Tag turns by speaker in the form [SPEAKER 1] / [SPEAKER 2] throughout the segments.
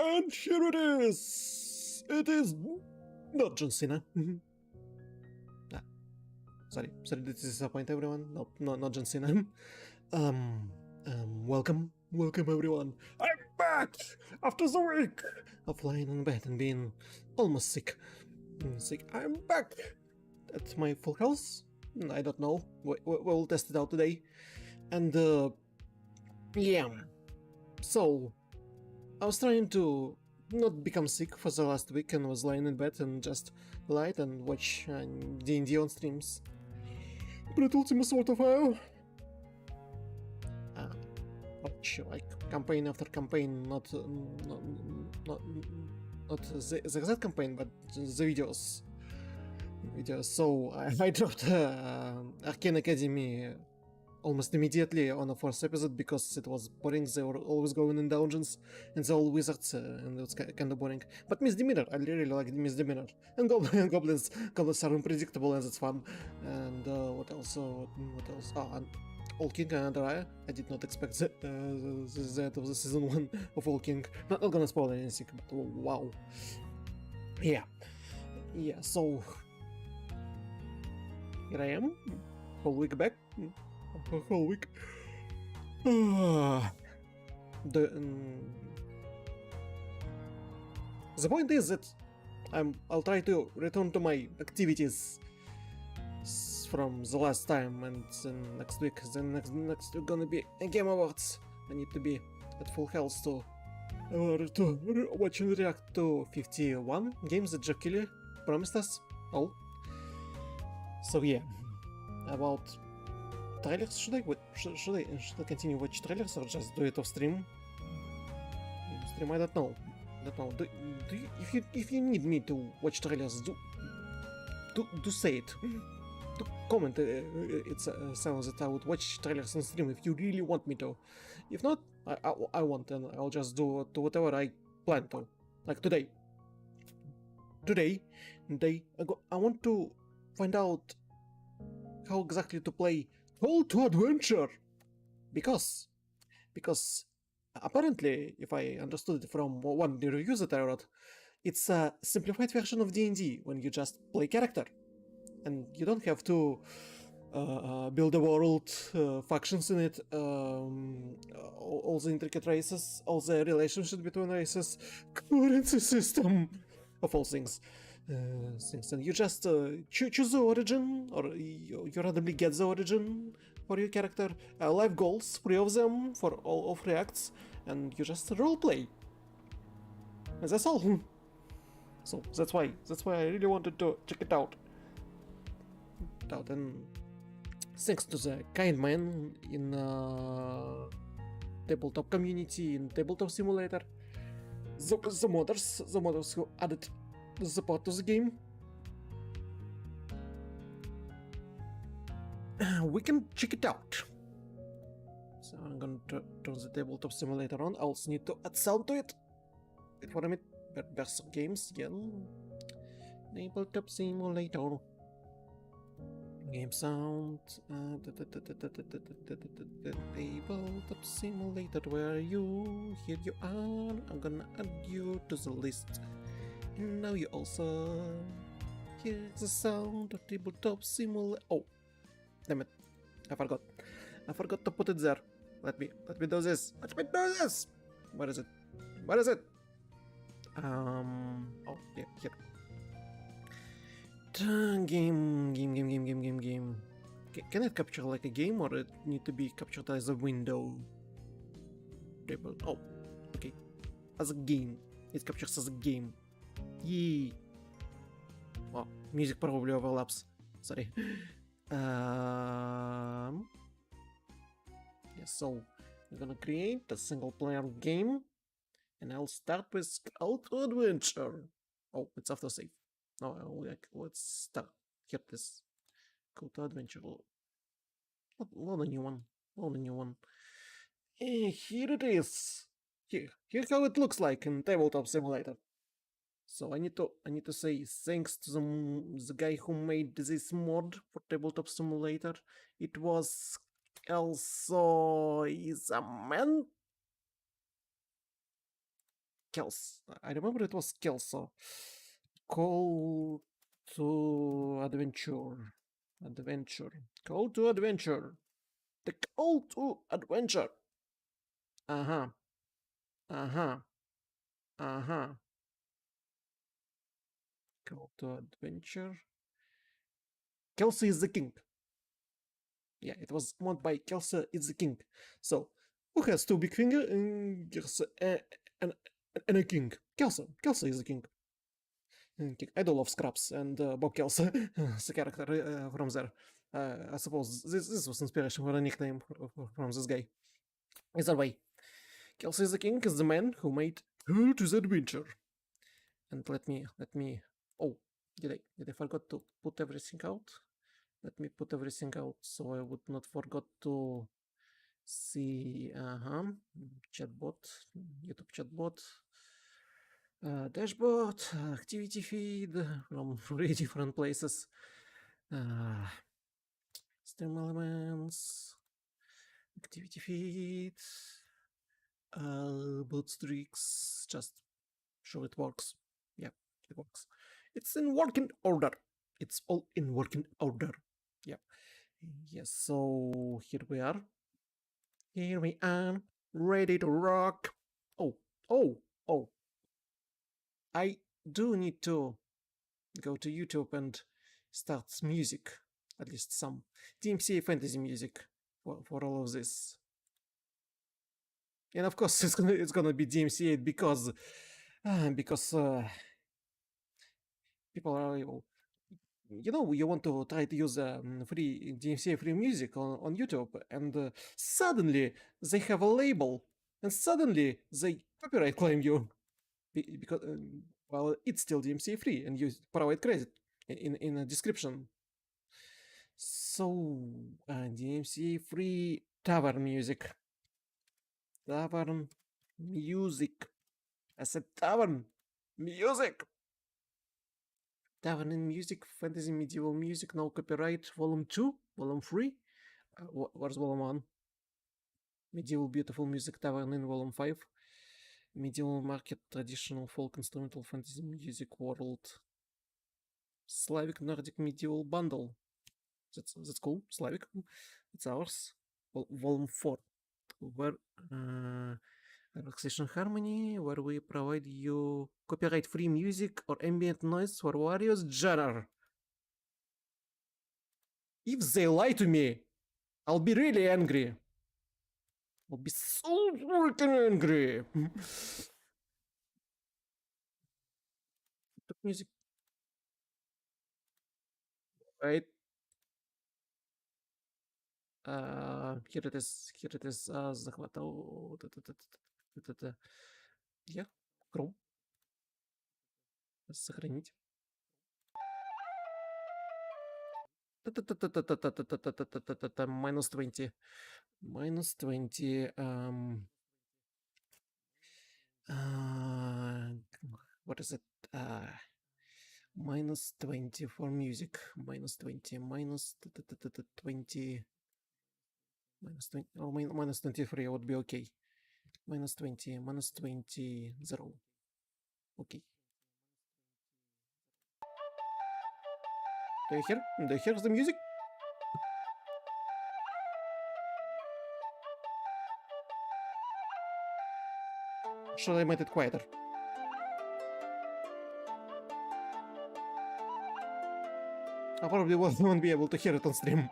[SPEAKER 1] And here it is! It is not John Cena. Sorry, to disappoint everyone. No, not John Cena. Welcome everyone. I'm back after the week of lying in bed and being almost sick. I'm back at my full health. I don't know. We'll test it out today. And yeah. So I was trying to not become sick for the last week and was lying in bed and just light and watch D&D on streams. But it ultimately sort of watch like campaign after campaign, not the exact campaign, but the videos. So I dropped Arcane Academy almost immediately on the first episode because it was boring. They were always going in dungeons and they're all wizards and it was kind of boring. But Misdemeanor, I really like Misdemeanor. And goblins are unpredictable and it's fun. And what else? Oh, and All King and Raya. I did not expect the end of the season 1 of All King. Not gonna spoil anything, but wow. Yeah, so here I am, whole week back. A whole week. The point is that I'll try to return to my activities from the last time, and then next week next week gonna be a Game Awards. I need to be at full health to watch and react to 51 games that Jeff Keighley promised us all. So yeah, about trailers, should I continue watch trailers or just do it off stream? I don't know. If you need me to watch trailers, do say it. Do comment. It sounds that I would watch trailers on stream if you really want me to. If not, I won't, and I'll just do whatever I plan to. Like today. I want to find out how exactly to play Call to Adventure, because apparently, if I understood it from one of the reviews that I wrote, it's a simplified version of D&D when you just play character, and you don't have to build a world, factions in it, all the intricate races, all the relationship between races, currency system of all things. And you just choose the origin, or you randomly get the origin for your character, life goals, 3 of them for all 3 acts, and you just roleplay. And that's all. So that's why I really wanted to check it out. And thanks to the kind man in tabletop community in Tabletop Simulator, the modders who added the support to the game, we can check it out. So I'm gonna turn the Tabletop Simulator on. I also need to add sound to it. Wait for a minute. There's some games again. Tabletop Simulator. Game sound. Tabletop Simulator, where are you? Here you are. I'm gonna add you to the list. And now you also hear the sound of Tabletop Simulator. Oh, damn it! I forgot to put it there. Let me do this. Where is it? Oh yeah, here. Game. Can it capture like a game, or it need to be captured as a window? Oh, okay. As a game. It captures as a game. Yee. Oh, music probably overlaps. Sorry. Yeah, so we're gonna create a single player game, and I'll start with Call to Adventure. Oh, it's autosave. No, let's start. Here this Call to Adventure. Load a new one. Here it is. Here's how it looks like in Tabletop Simulator. So I need to say thanks to the guy who made this mod for Tabletop Simulator. It was KelsoisKing. I remember it was Kelso. Call to adventure. Call to adventure. The call to adventure. Uh-huh. Uh-huh. Uh-huh. Call to adventure. Kelso is the king. Yeah, it was mod by Kelso is the king. So, who has two big fingers and a king? Kelso. Kelso is the king. Idol of Scraps and Bob Kelso, the character from there. I suppose this was inspiration for a nickname from this guy. Either way, Kelso is the king is the man who made Who to the Adventure. And let me oh, did I forgot to put everything out? Let me put everything out so I would not forget to see chatbot, YouTube chatbot, dashboard, activity feed from three different places, stream elements, activity feed, boot streaks, just show it works. Yeah, it works. It's in working order. It's all in working order. Yeah. Yes, so here we are. Here we are, ready to rock. Oh, oh, oh. I do need to go to YouTube and start music. At least some DMCA fantasy music for all of this. And of course it's gonna be DMCA because people are, you want to try to use free DMCA free music on YouTube, and suddenly they have a label, and suddenly they copyright claim you because well, it's still DMCA free, and you provide credit in a description. So DMCA free tavern music. Tavern music. I said tavern music. Tavern in music, fantasy medieval music, no copyright, volume 2, volume 3. Where's volume 1? Medieval beautiful music tavern in volume 5. Medieval market, traditional folk instrumental fantasy music world. Slavic Nordic medieval bundle. That's cool. Slavic. It's ours. Volume 4. Where relaxation harmony, where we provide you copyright free music or ambient noise for various genre. If they lie to me, I'll be really angry. I'll be so freaking angry. Music. Right. Here it is. Захватал. Я. Chrome. Сохранить. Minus 20. Minus 20. What is it? Minus 20 for music. Minus 20. Minus 20. Minus 20. Or minus 23 would be okay. Minus 20. Minus 20. 0. Okay. Do you hear? Do you hear the music? Should I make it quieter? I probably won't be able to hear it on stream.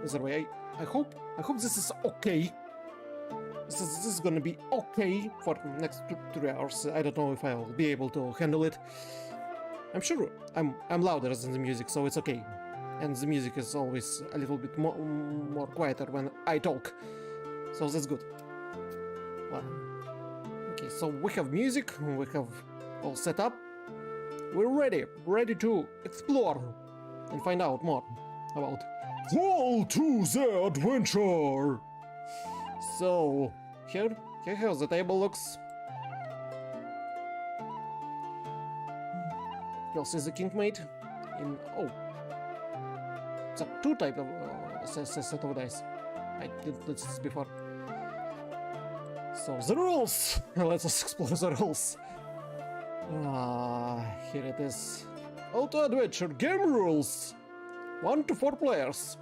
[SPEAKER 1] Either way, I hope this is okay. This is gonna be okay for next 3 hours. I don't know if I'll be able to handle it. I'm sure I'm louder than the music, so it's okay. And the music is always a little bit more quieter when I talk, so that's good. Well, okay, so we have music, we have all set up. We're ready to explore and find out more about Call to the Adventure. So here how the table looks. Kelso is the king mate in it's a 2 type of set of dice. I didn't notice this before. So, the rules! Let us explore the rules. Here it is. Auto Adventure game rules. 1 to 4 players.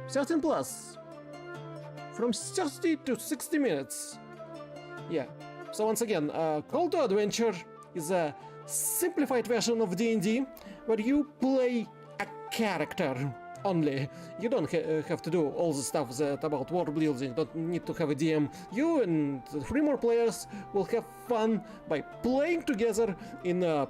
[SPEAKER 1] 13 plus. From 30 to 60 minutes. Yeah. So once again, Call to Adventure is a simplified version of D&D where you play a character only. You don't have to do all the stuff that about world building, don't need to have a DM. You and 3 more players will have fun by playing together in a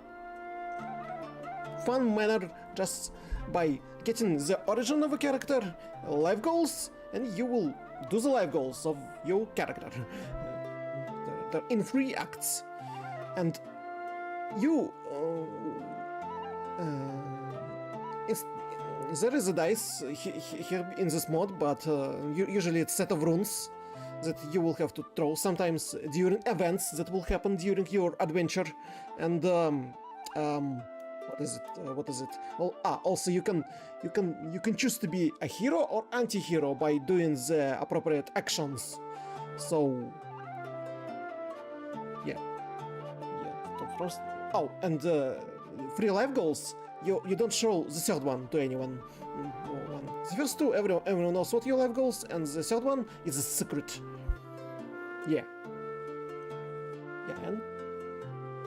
[SPEAKER 1] fun manner, just by getting the origin of a character, life goals, and you will do the life goals of your character. They're in 3 acts. And you... there is a dice here in this mod, but usually it's a set of runes that you will have to throw sometimes during events that will happen during your adventure. And what is it? Well, also you can choose to be a hero or anti-hero by doing the appropriate actions. So yeah. So first, and 3 life goals. You don't show the third one to anyone. The first 2, everyone knows what your life goals, and the third one is a secret. Yeah.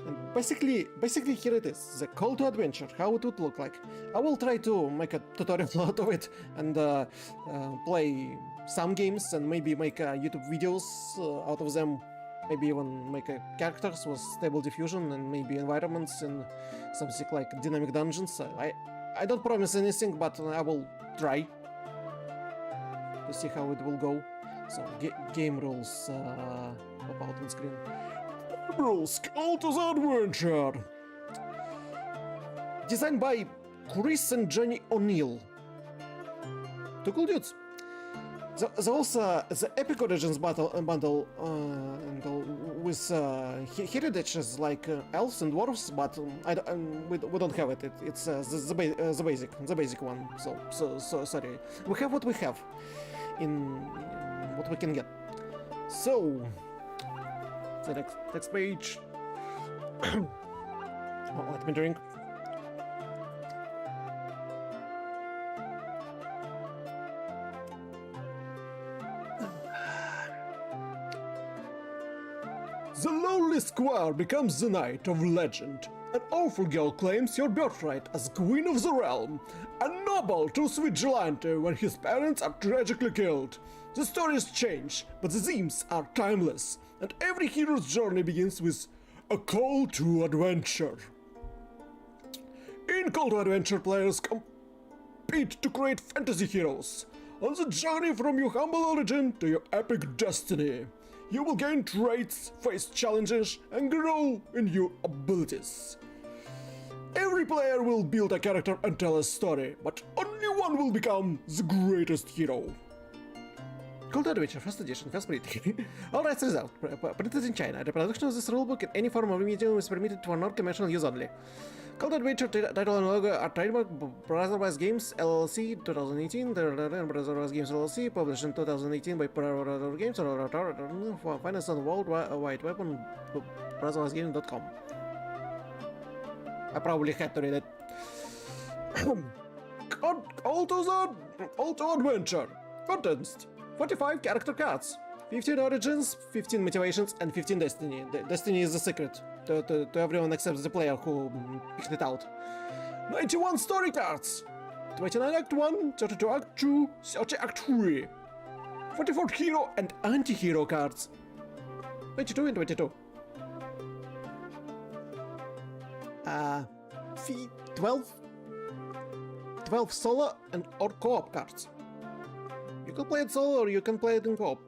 [SPEAKER 1] And basically here it is, the call to adventure, how it would look like. I will try to make a tutorial out of it and play some games and maybe make YouTube videos out of them. Maybe even make characters with stable diffusion and maybe environments and something like dynamic dungeons. I don't promise anything, but I will try to see how it will go. So game rules pop out on screen. Rules, Call to the Adventure. Designed by Chris and Johnny O'Neill. 2 cool dudes. There's also the Epic Origins bundle with heritages like elves and dwarves, but we don't have it. It's the basic one. So sorry. We have what we have in what we can get. So the next page. Let me drink. The lonely squire becomes the knight of legend. An awful girl claims your birthright as queen of the realm. A noble truce vigilante when his parents are tragically killed. The stories change, but the themes are timeless, and every hero's journey begins with a call to adventure. In Call to Adventure, players compete to create fantasy heroes on the journey from your humble origin to your epic destiny. You will gain traits, face challenges, and grow in your abilities. Every player will build a character and tell a story, but only one will become the greatest hero. Call to Adventure, first edition, first printing. All rights reserved. Printed in China. Reproduction of this rulebook in any form or medium is permitted for non-commercial use only. Call to Adventure title and logo are trademark Brotherwise Games LLC 2018. Brotherwise Games LLC published in 2018 by Brotherwise Games. Find us on World Wide Web on BrotherwiseGames.com. I probably had to read it. All to Adventure. Contents: 45 character cards, 15 origins, 15 motivations, and 15 destiny. Destiny is the secret to everyone except the player who picked it out. 91 story cards, 29 Act 1, 32 Act 2, 30 Act 3. 44 hero and anti-hero cards. 22 and 22. 12 solo and or co-op cards. You can play it solo or you can play it in co-op.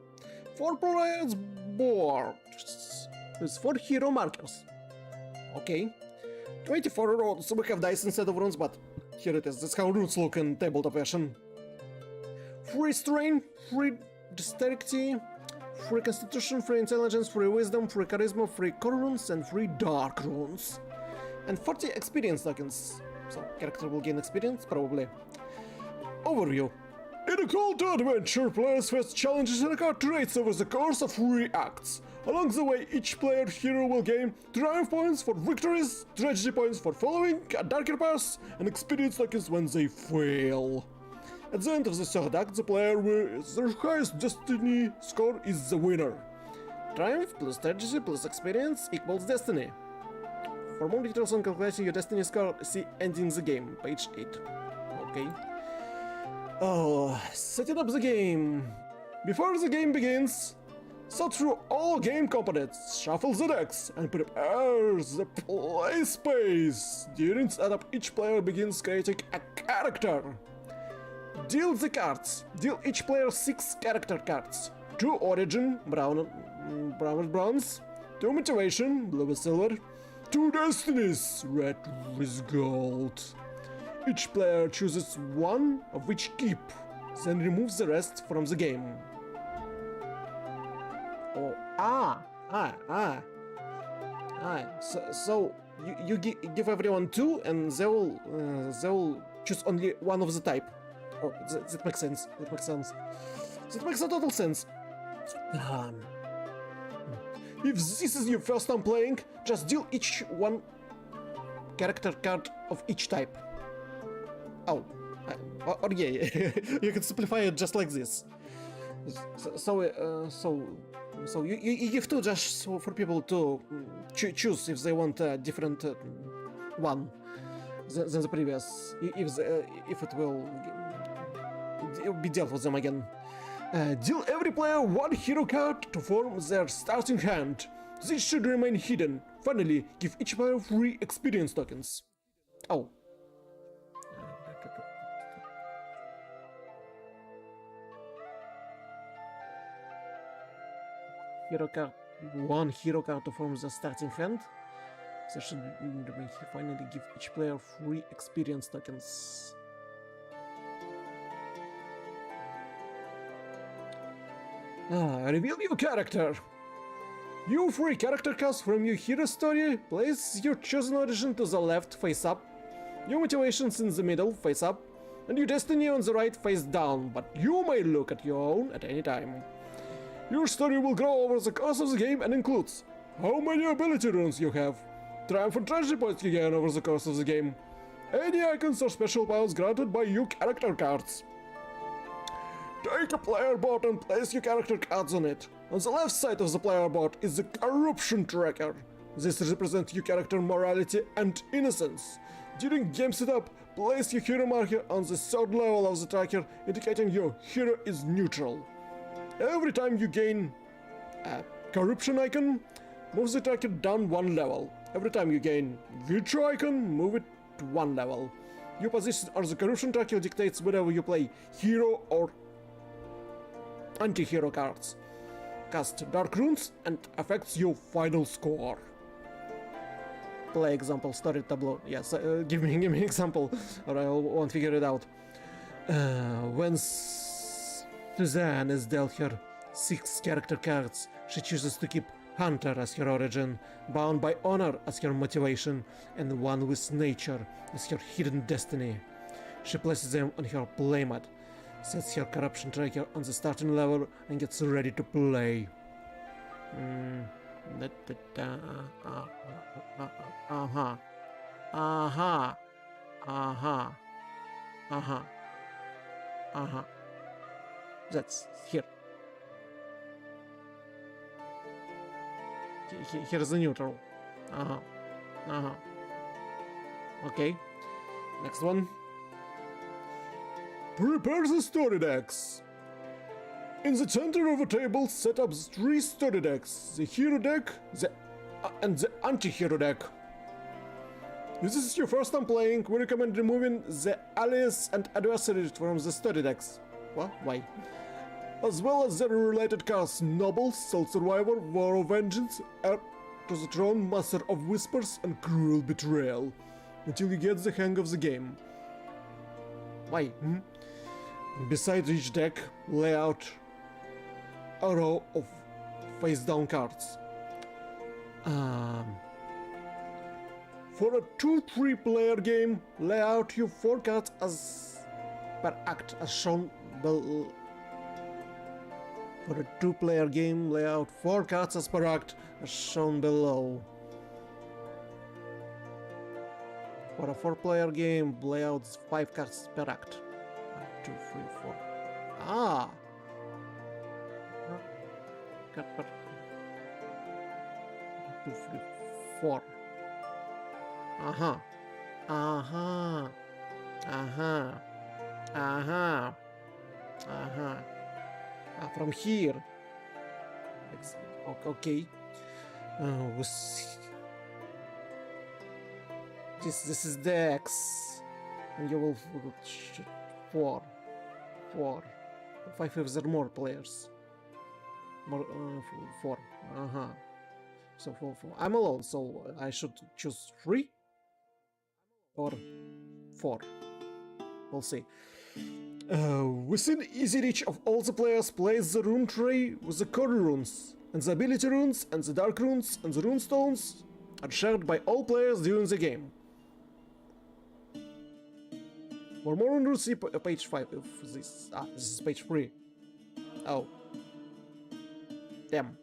[SPEAKER 1] 4 players boards with 4 hero markers. Okay. 24 runes. We have dice instead of runes, but here it is. That's how runes look in tabletop version. 3 strain, 3 dexterity, 3 constitution, 3 intelligence, 3 wisdom, 3 charisma, 3 core runes, and 3 dark runes. And 40 experience tokens. So character will gain experience, probably. Overview. In a call to adventure, players face challenges and card traits over the course of 3 acts. Along the way, each player hero will gain triumph points for victories, tragedy points for following a darker path, and experience tokens when they fail. At the end of the third act, the player with the highest destiny score is the winner. Triumph plus tragedy plus experience equals destiny. For more details on calculating your destiny score, see ending the game, page 8. Okay. Oh, setting up the game. Before the game begins, sort through all game components, shuffle the decks, and prepare the play space. During setup, each player begins creating a character. Deal the cards. Deal each player 6 character cards. 2 origin, brown with bronze, 2 motivation, blue with silver, 2 destinies, red with gold. Each player chooses one of which keep, then removes the rest from the game. Oh, So you give everyone 2, and they will choose only one of the type. Oh, that makes sense. That makes a total sense. If this is your first time playing, just deal each one character card of each type. Oh, or yeah, you can simplify it just like this. So you give 2 just for people to choose if they want a different one than the previous, if it will be dealt with them again. Deal every player 1 hero card to form their starting hand. This should remain hidden. Finally, give each player 3 experience tokens. Oh. Hero card. 1 hero card to form the starting hand. This should remain. Finally, give each player 3 experience tokens. Reveal your character. You 3 character cards from your hero story. Place your chosen origin to the left, face up. Your motivations in the middle, face up. And your destiny on the right, face down. But you may look at your own at any time. Your story will grow over the course of the game and includes how many ability runes you have, triumph and tragedy points you gain over the course of the game, any icons or special powers granted by your character cards. Take a player board and place your character cards on it. On the left side of the player board is the corruption tracker. This represents your character morality and innocence. During game setup, place your hero marker on the 3rd level of the tracker, indicating your hero is neutral. Every time you gain a corruption icon, move the tracker down 1 level. Every time you gain virtue icon, move it to 1 level. Your position on the corruption tracker dictates whether you play hero or anti-hero cards, cast dark runes, and affects your final score. Play example, story tableau. Yes, give me an example, or I won't figure it out. When Suzanne is dealt her 6 character cards, she chooses to keep Hunter as her origin, Bound by Honor as her motivation, and One with Nature as her hidden destiny. She places them on her playmat, sets her corruption tracker on the starting level, and gets ready to play. That's here. Here's the neutral. Okay. Next one. Prepare the story decks. In the center of a table, set up 3 story decks: the hero deck, and the anti-hero deck. If this is your first time playing, we recommend removing the allies and adversaries from the story decks. What? Why? As well as their related cards: Noble, Soul Survivor, War of Vengeance, Heir to the Throne, Master of Whispers, and Cruel Betrayal, until you get the hang of the game. Why? Beside each deck, lay out a row of face-down cards. For a 2-3 player game, lay out your 4 cards as per act, as shown For a two-player game, lay out 4 cards as per act, as shown below. For a 4-player game, lay out 5 cards per act. 1, 2, 3, 4. Ah! Card per 2, 3, 4. Aha! Aha! Aha! Aha! Aha! From here. Okay. This is the X, and you will 4. 5 if there are more players. More 4. So 4. I'm alone, so I should choose 3 or 4. We'll see. Within easy reach of all the players, place the rune tray with the core runes, and the ability runes, and the dark runes, and the rune stones are shared by all players during the game. For more rune runes, see page 5. If this is page 3. Oh. Damn.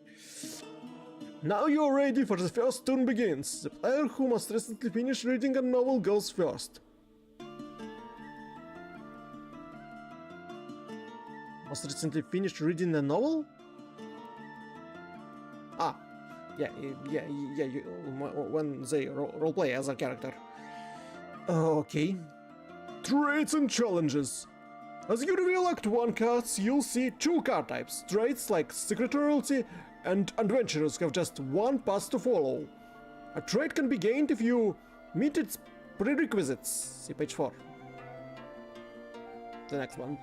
[SPEAKER 1] Now you are ready for the first turn begins. The player who must recently finish reading a novel goes first. Must recently finished reading a novel? Ah, yeah, when they roleplay as a character. Okay. Traits and challenges. As you reveal Act 1 cards, you'll see 2 card types. Traits like Secretarialty and Adventurers have just 1 path to follow. A trait can be gained if you meet its prerequisites. See page 4. The next one.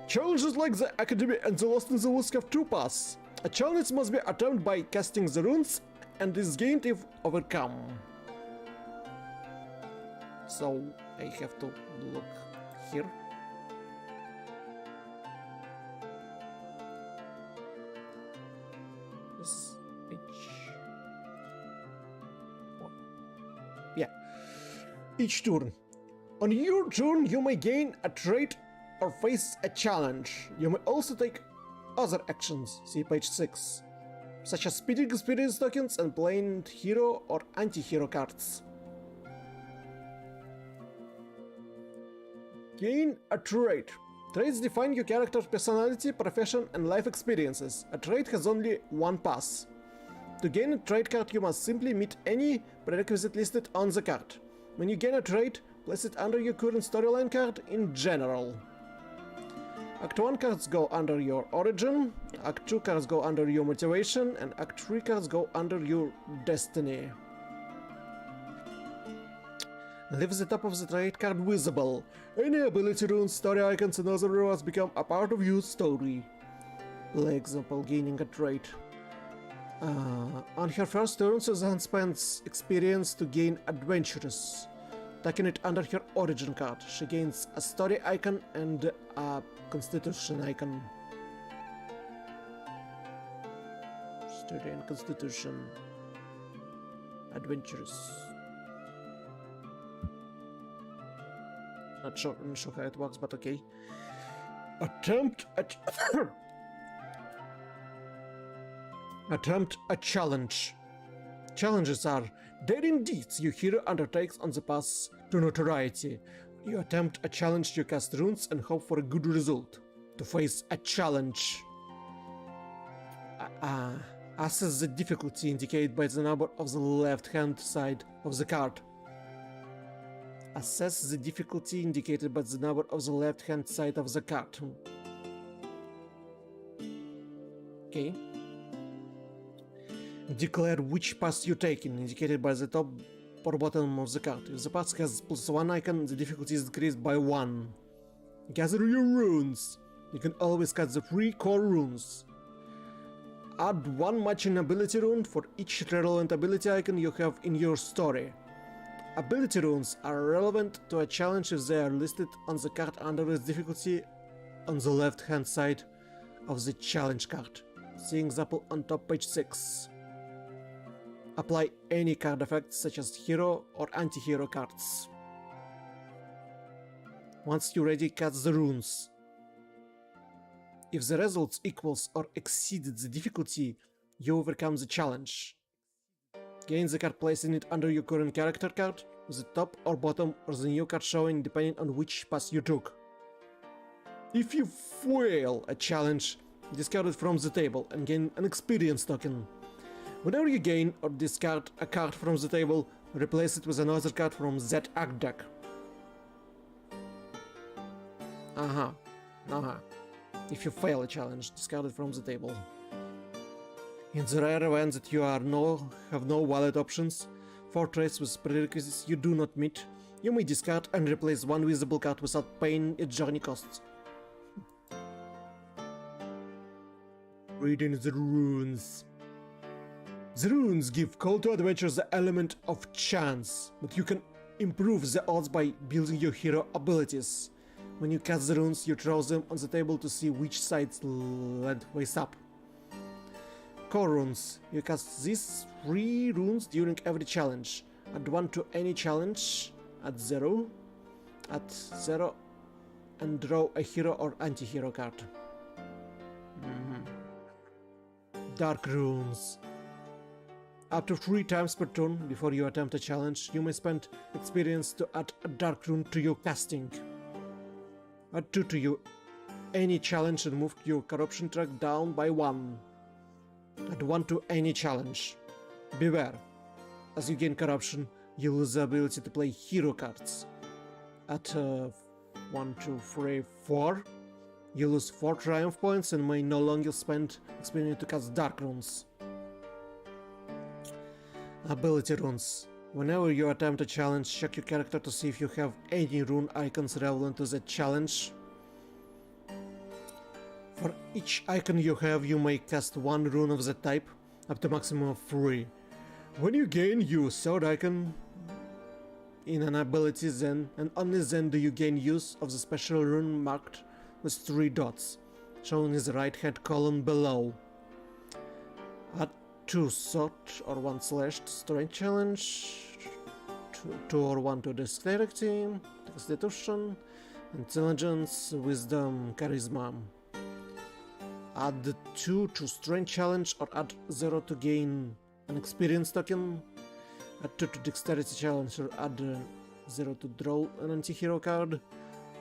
[SPEAKER 1] Challenges like the Academy and the Lost in the Woods have 2 paths. A challenge must be attempted by casting the runes and is gained if overcome. So I have to look here. This page 1. Yeah. Each turn. On your turn, you may gain a trait or face a challenge. You may also take other actions, see page 6, such as speeding experience tokens and playing hero or anti-hero cards. Gain a trait. Traits define your character's personality, profession, and life experiences. A trait has only 1 pass. To gain a trait card, you must simply meet any prerequisite listed on the card. When you gain a trait, place it under your current storyline card in general. Act 1 cards go under your origin, Act 2 cards go under your motivation, and Act 3 cards go under your destiny. Leave the top of the trait card visible. Any ability runes, story icons, and other rewards become a part of your story. For example, gaining a trait. On her first turn, Suzanne spends experience to gain Adventurous. Taking it under her origin card, she gains a story icon and a constitution icon. Story and constitution. Adventurous. Not sure how it works, but okay. Attempt a challenge. Challenges are daring deeds your hero undertakes on the path to notoriety. You attempt a challenge to cast runes and hope for a good result. To face a challenge. Assess the difficulty indicated by the number of the left-hand side of the card. Assess the difficulty indicated by the number of the left-hand side of the card. Okay. Declare which path you're taking, indicated by the top or bottom of the card. If the path has +1 icon, the difficulty is decreased by 1. Gather your runes. You can always cast the 3 core runes. Add 1 matching ability rune for each relevant ability icon you have in your story. Ability runes are relevant to a challenge if they are listed on the card under its difficulty on the left-hand side of the challenge card. See example on top page 6. Apply any card effects such as hero or anti-hero cards. Once you're ready, cast the runes. If the results equals or exceeded the difficulty, you overcome the challenge. Gain the card placing it under your current character card, the top or bottom, or the new card showing depending on which path you took. If you fail a challenge, discard it from the table and gain an experience token. Whenever you gain or discard a card from the table, replace it with another card from that act deck. If you fail a challenge, discard it from the table. In the rare event that you have no valid options for trades with prerequisites you do not meet, you may discard and replace one visible card without paying its journey costs. Reading the runes. The runes give Call to Adventure the element of chance, but you can improve the odds by building your hero abilities. When you cast the runes, you throw them on the table to see which sides lead ways up. Core runes. You cast these 3 runes during every challenge. Add 1 to any challenge, add 0, and draw a hero or anti-hero card. Dark runes. Up to 3 times per turn before you attempt a challenge, you may spend experience to add a dark rune to your casting. Add 2 to you any challenge and move your corruption track down by 1. Add 1 to any challenge. Beware, as you gain corruption, you lose the ability to play hero cards. At 1, 2, 3, 4, you lose 4 triumph points and may no longer spend experience to cast dark runes. Ability runes. Whenever you attempt a challenge, check your character to see if you have any rune icons relevant to that challenge. For each icon you have, you may cast 1 rune of that type, up to maximum of 3. When you gain your 3rd icon in an ability, then and only then do you gain use of the special rune marked with 3 dots, shown in the right-hand column below. Add 2 sword or 1 slashed strength challenge, 2 or 1 to dexterity, constitution, intelligence, wisdom, charisma. Add 2 to strength challenge or add 0 to gain an experience token. Add 2 to dexterity challenge or add 0 to draw an anti-hero card.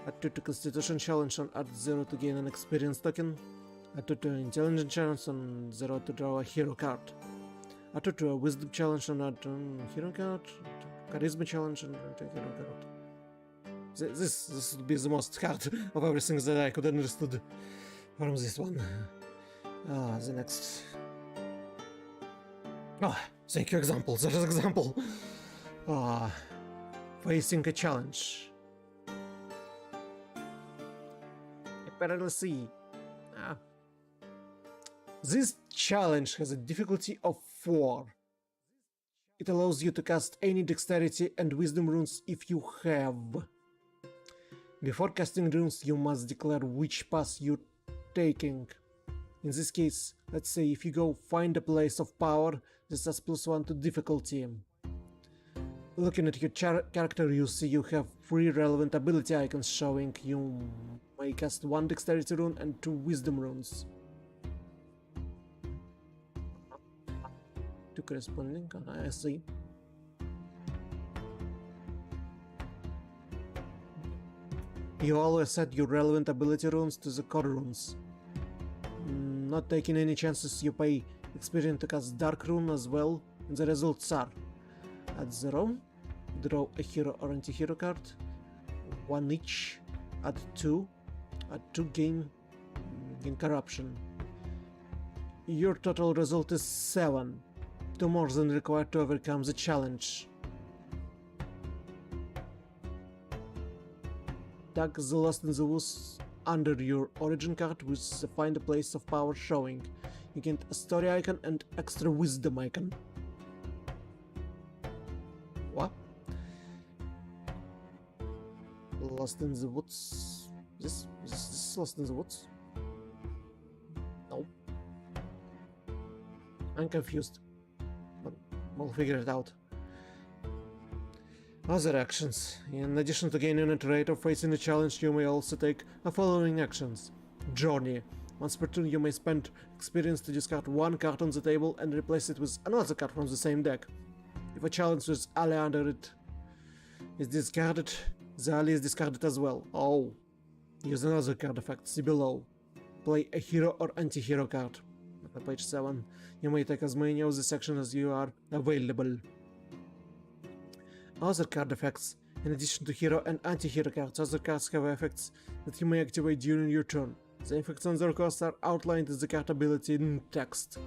[SPEAKER 1] Add 2 to constitution challenge or add 0 to gain an experience token. Add 2 to intelligence challenge and 0 to draw a hero card. Add 2 to a wisdom challenge and add a hero card. Charisma challenge and a hero card. This would be the most hard of everything that I could understood from this one. The next. Thank you, example. That is example. Facing a challenge. Apparently see. This challenge has a difficulty of 4. It allows you to cast any dexterity and wisdom runes if you have. Before casting runes, you must declare which path you're taking. In this case, let's say if you go find a place of power, this has +1 to difficulty. Looking at your character, you see you have 3 relevant ability icons showing you may cast 1 dexterity rune and 2 wisdom runes. 2 corresponding, I see. You always set your relevant ability runes to the core runes. Not taking any chances, you pay experience to cast dark rune as well, and the results are: add 0, draw a hero or anti-hero card, 1 each, add 2, gain corruption. Your total result is 7, 2 more than required to overcome the challenge. Tag the Lost in the Woods under your origin card with the Find a Place of Power showing. You get a story icon and extra wisdom icon. What? Lost in the Woods? This Lost in the Woods? No. I'm confused. But we'll figure it out. Other actions. In addition to gaining a trait or facing a challenge, you may also take the following actions. Journey. Once per turn, you may spend experience to discard one card on the table and replace it with another card from the same deck. If a challenge with ally under it is discarded, the ally is discarded as well. Oh. Use another card effect. See below. Play a hero or anti-hero card. At page 7. You may take as many of the section as you are available. Other card effects. In addition to hero and anti-hero cards, other cards have effects that you may activate during your turn. The effects and their costs are outlined as the card ability in text.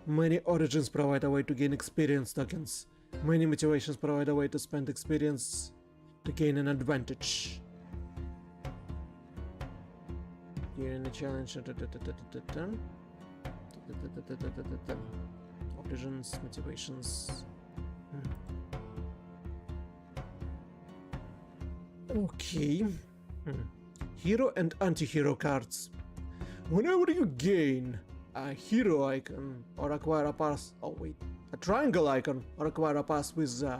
[SPEAKER 1] Many origins provide a way to gain experience tokens. Many motivations provide a way to spend experience to gain an advantage. During the challenge, origins, motivations. Okay. Hero and anti-hero cards. Whenever you gain a hero icon or acquire a pass, a triangle icon or acquire a pass with a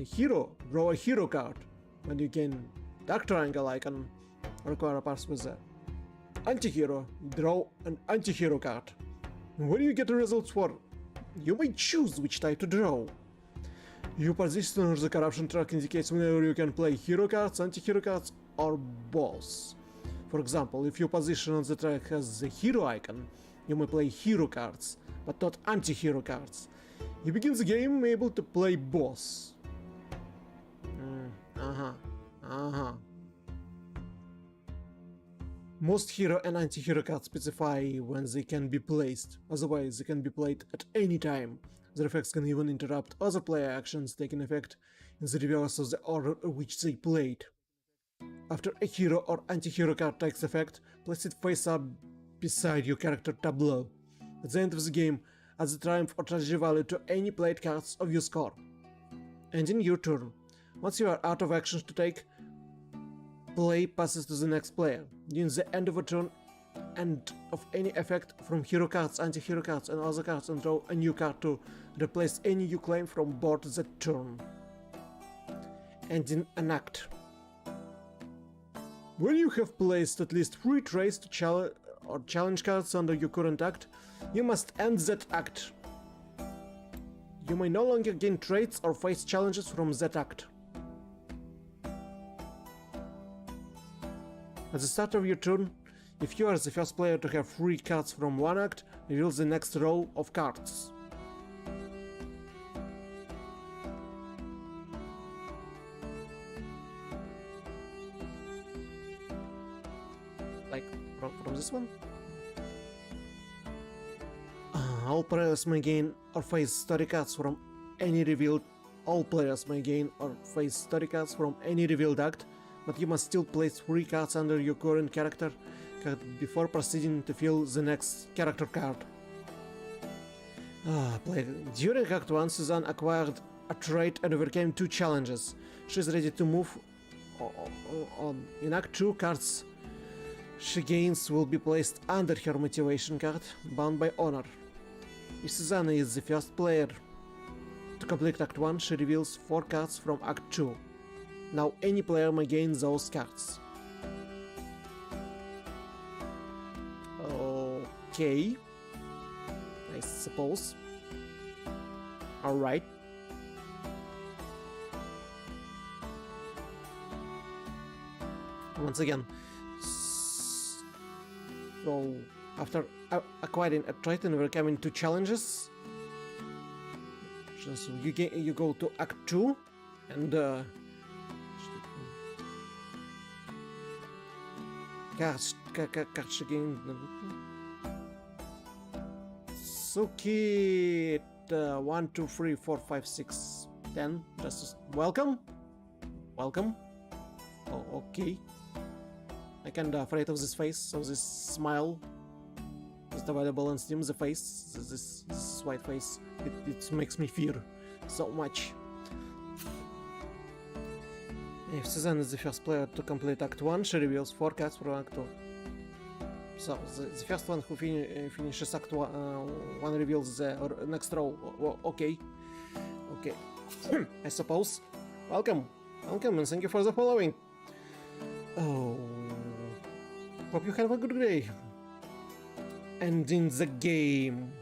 [SPEAKER 1] hero, draw a hero card. When you gain dark triangle icon or acquire a pass with a anti-hero, draw an anti-hero card. When you get the results for, you may choose which type to draw. Your position on the corruption track indicates whenever you can play hero cards, anti-hero cards, or both. For example, if your position on the track has the hero icon, you may play hero cards, but not anti-hero cards. You begin the game able to play both. Most hero and anti-hero cards specify when they can be placed, otherwise they can be played at any time. Their effects can even interrupt other player actions taking effect in the reverse of the order in which they played. After a hero or anti-hero card takes effect, place it face up beside your character tableau. At the end of the game, add the triumph or tragedy value to any played cards of your score. Ending your turn. Once you are out of actions to take, play passes to the next player. During the end of a turn and of any effect from hero cards, anti-hero cards and other cards, and draw a new card to replace any you claim from board that turn. Ending an act. When you have placed at least 3 traits to challenge cards under your current act, you must end that act. You may no longer gain traits or face challenges from that act. At the start of your turn, if you are the first player to have 3 cards from one act, reveal the next row of cards. Like from this one? All players may gain or face story cards from any revealed. All players may gain or face story cards from any revealed act, but you must still place 3 cards under your current character card before proceeding to fill the next character card. During Act 1, Suzanne acquired a trait and overcame 2 challenges. She is ready to move on. In Act 2, cards she gains will be placed under her motivation card, bound by honor. If Suzanne is the first player to complete Act 1, she reveals 4 cards from Act 2. Now any player may gain those cards. Okay, I suppose. Alright. Once again, so after acquiring a trait and overcoming 2 challenges, so you go to Act 2 and cards again. Suki 1, 2, 3, 4, 5, 6, 10. Just welcome. Oh, okay. I kinda afraid of this face, of this smile. Just available on Steam, the face, this white face. It makes me fear so much. If Suzanne is the first player to complete Act 1, she reveals 4 cards from Act 2. So, the first one who finishes Act 1 reveals the next row. Okay. I suppose. Welcome, and thank you for the following. Oh, hope you have a good day. ending the game.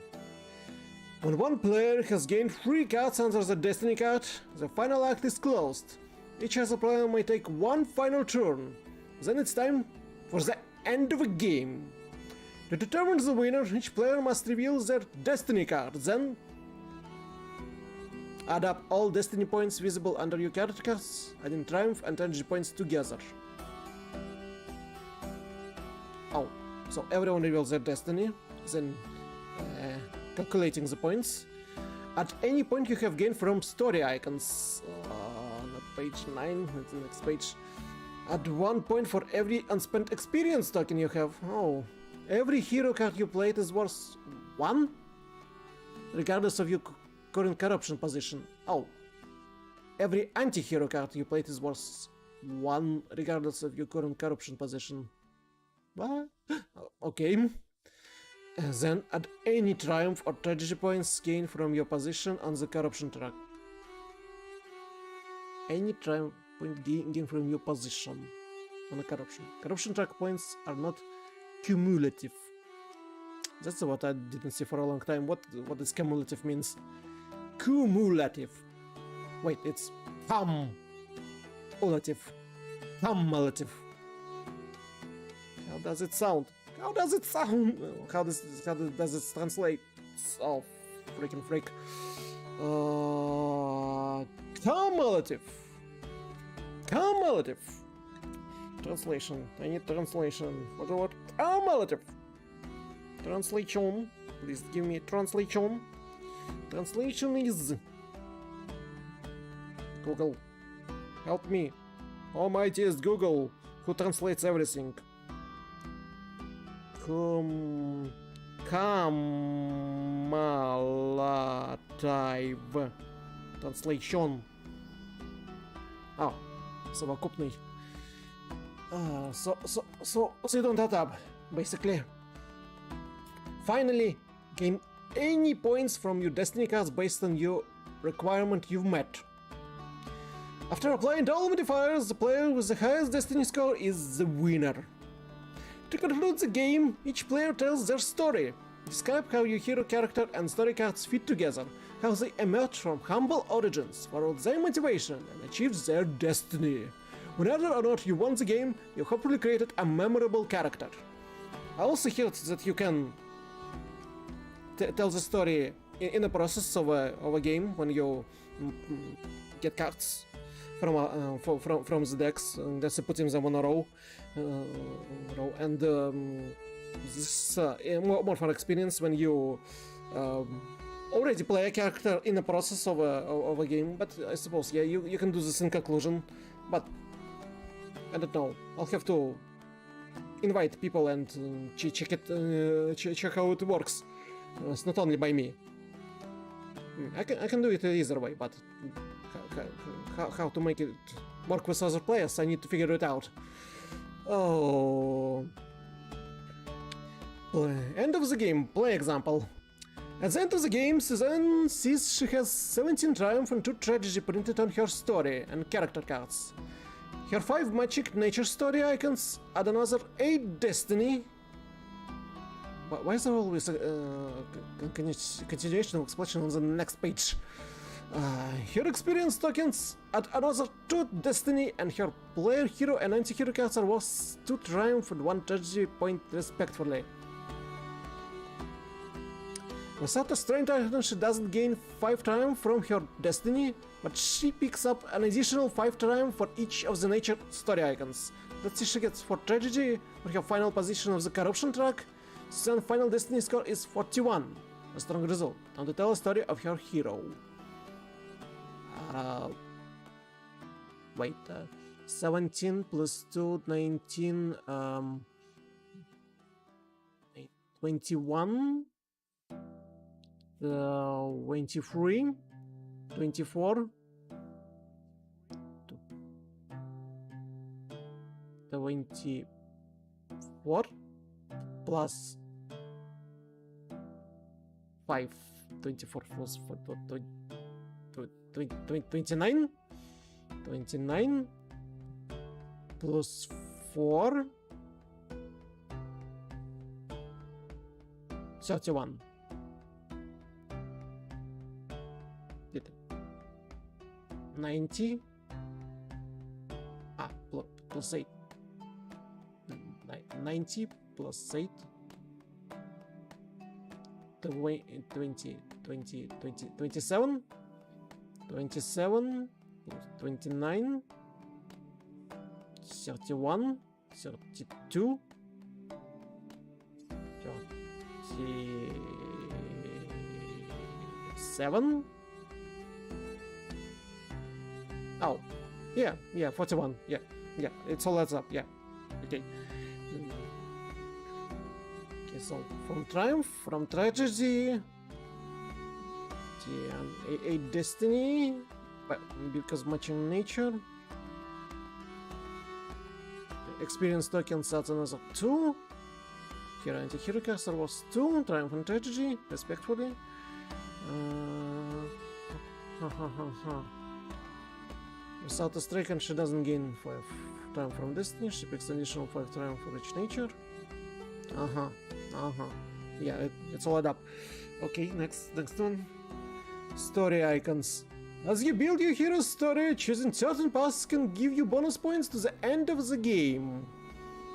[SPEAKER 1] When one player has gained 3 cards under the Destiny card, the final act is closed. Each other player may take one final turn. Then it's time for the end of a game. To determine the winner, each player must reveal their Destiny card, then add up all Destiny points visible under your character cards, adding Triumph and Energy points together. Oh, so everyone reveals their Destiny, then calculating the points. At any point you have gained from story icons, not page 9, it's the next page. Add 1 point for every unspent experience token you have. Oh, every hero card you played is worth 1? Regardless of your current corruption position. Oh, every anti-hero card you played is worth 1 regardless of your current corruption position. What? Okay. Then add any triumph or tragedy points gained from your position on the corruption track. Any triumph point gained from your position on a corruption. Corruption track points are not cumulative. That's what I didn't see for a long time. What does cumulative means? Cumulative. Wait, it's cumulative. Cumulative. How does it sound? How does it sound? How does it translate? Oh, freaking freak. Cumulative. Cumulative. Translation. I need translation. What the word? Cumulative. Translation. Please give me a translation. Translation is... Google. Help me. Almighty is Google, who translates everything. Cumulative. Translation. Oh, совокупный. So you don't add up, basically. Finally, gain any points from your Destiny cards based on your requirement you've met. After applying all modifiers, the player with the highest Destiny score is the winner. To conclude the game, each player tells their story. Describe how your hero character and story cards fit together, how they emerged from humble origins, followed their motivation, and achieved their destiny. Whether or not you won the game, you hopefully created a memorable character. I also heard that you can tell the story in the process of a game when you get cards from the decks, and that's putting them on a row, and this more fun experience when you already play a character in the process of a game. But I suppose, yeah, you can do this in conclusion, but I don't know. I'll have to invite people and check how it works. It's not only by me. I can do it either way, but how to make it work with other players, I need to figure it out. Oh. End of the game, play example. At the end of the game, Suzanne sees she has 17 triumph and 2 tragedy printed on her story and character cards. Her 5 magic nature story icons add another 8 destiny. Why is there always a continuation of explanation on the next page? Her experience tokens add another 2 destiny, and her player hero and anti-hero cards are worth 2 triumph and 1 tragedy point respectively. Without a strength item, she doesn't gain 5 triumph from her destiny, but she picks up an additional 5 triumph for each of the nature story icons. Let's see, she gets 4 tragedy for her final position of the corruption track. Suzanne's final destiny score is 41, a strong result, and to tell a story of her hero. Wait, 17 plus 2, 19, 21, 23, 24, 24, plus 5, 24 plus 4, 29, 29 plus 4, 31. Did 90. Ah, plus 8. 90 plus 8. 27. 27 plus 29. 31. 32. 37. Oh, yeah, 41. Yeah, it's all adds up. Yeah, okay. Okay, so from triumph, from tragedy, a destiny, but because matching nature. Experience tokens adds another 2. Hero anti-hero caster was 2. Triumph and tragedy, respectfully. Without a strike, and she doesn't gain 5 triumph from destiny. She picks additional 5 triumph for each nature. Yeah, it's all add up. Okay, next one. Story icons. As you build your hero's story, choosing certain paths can give you bonus points to the end of the game.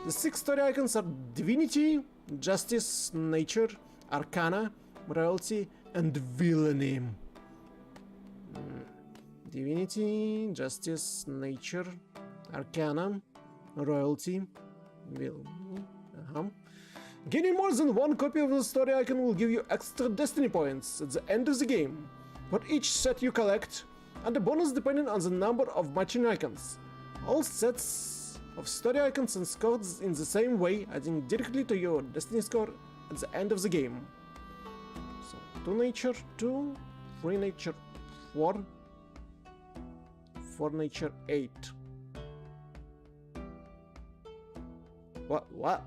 [SPEAKER 1] The 6 story icons are Divinity, Justice, Nature, Arcana, Royalty, and Villainy. Divinity, Justice, Nature, Arcana, Royalty, Villainy. Gaining more than 1 copy of the story icon will give you extra destiny points at the end of the game for each set you collect, and a bonus depending on the number of matching icons. All sets of story icons are scored in the same way, adding directly to your destiny score at the end of the game. So 2 nature 2, 3 nature 4, 4 nature 8. What?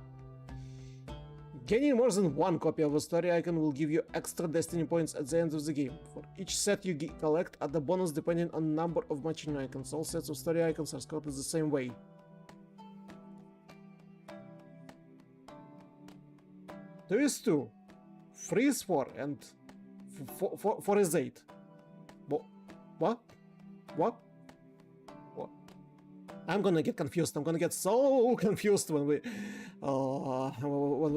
[SPEAKER 1] Gaining more than 1 copy of a story icon will give you extra destiny points at the end of the game. For each set you collect, add the bonus depending on number of matching icons. All sets of story icons are scored the same way. 2 is 2, 3 is 4, and 4 is 8. What? I'm gonna get confused. I'm gonna get so confused when we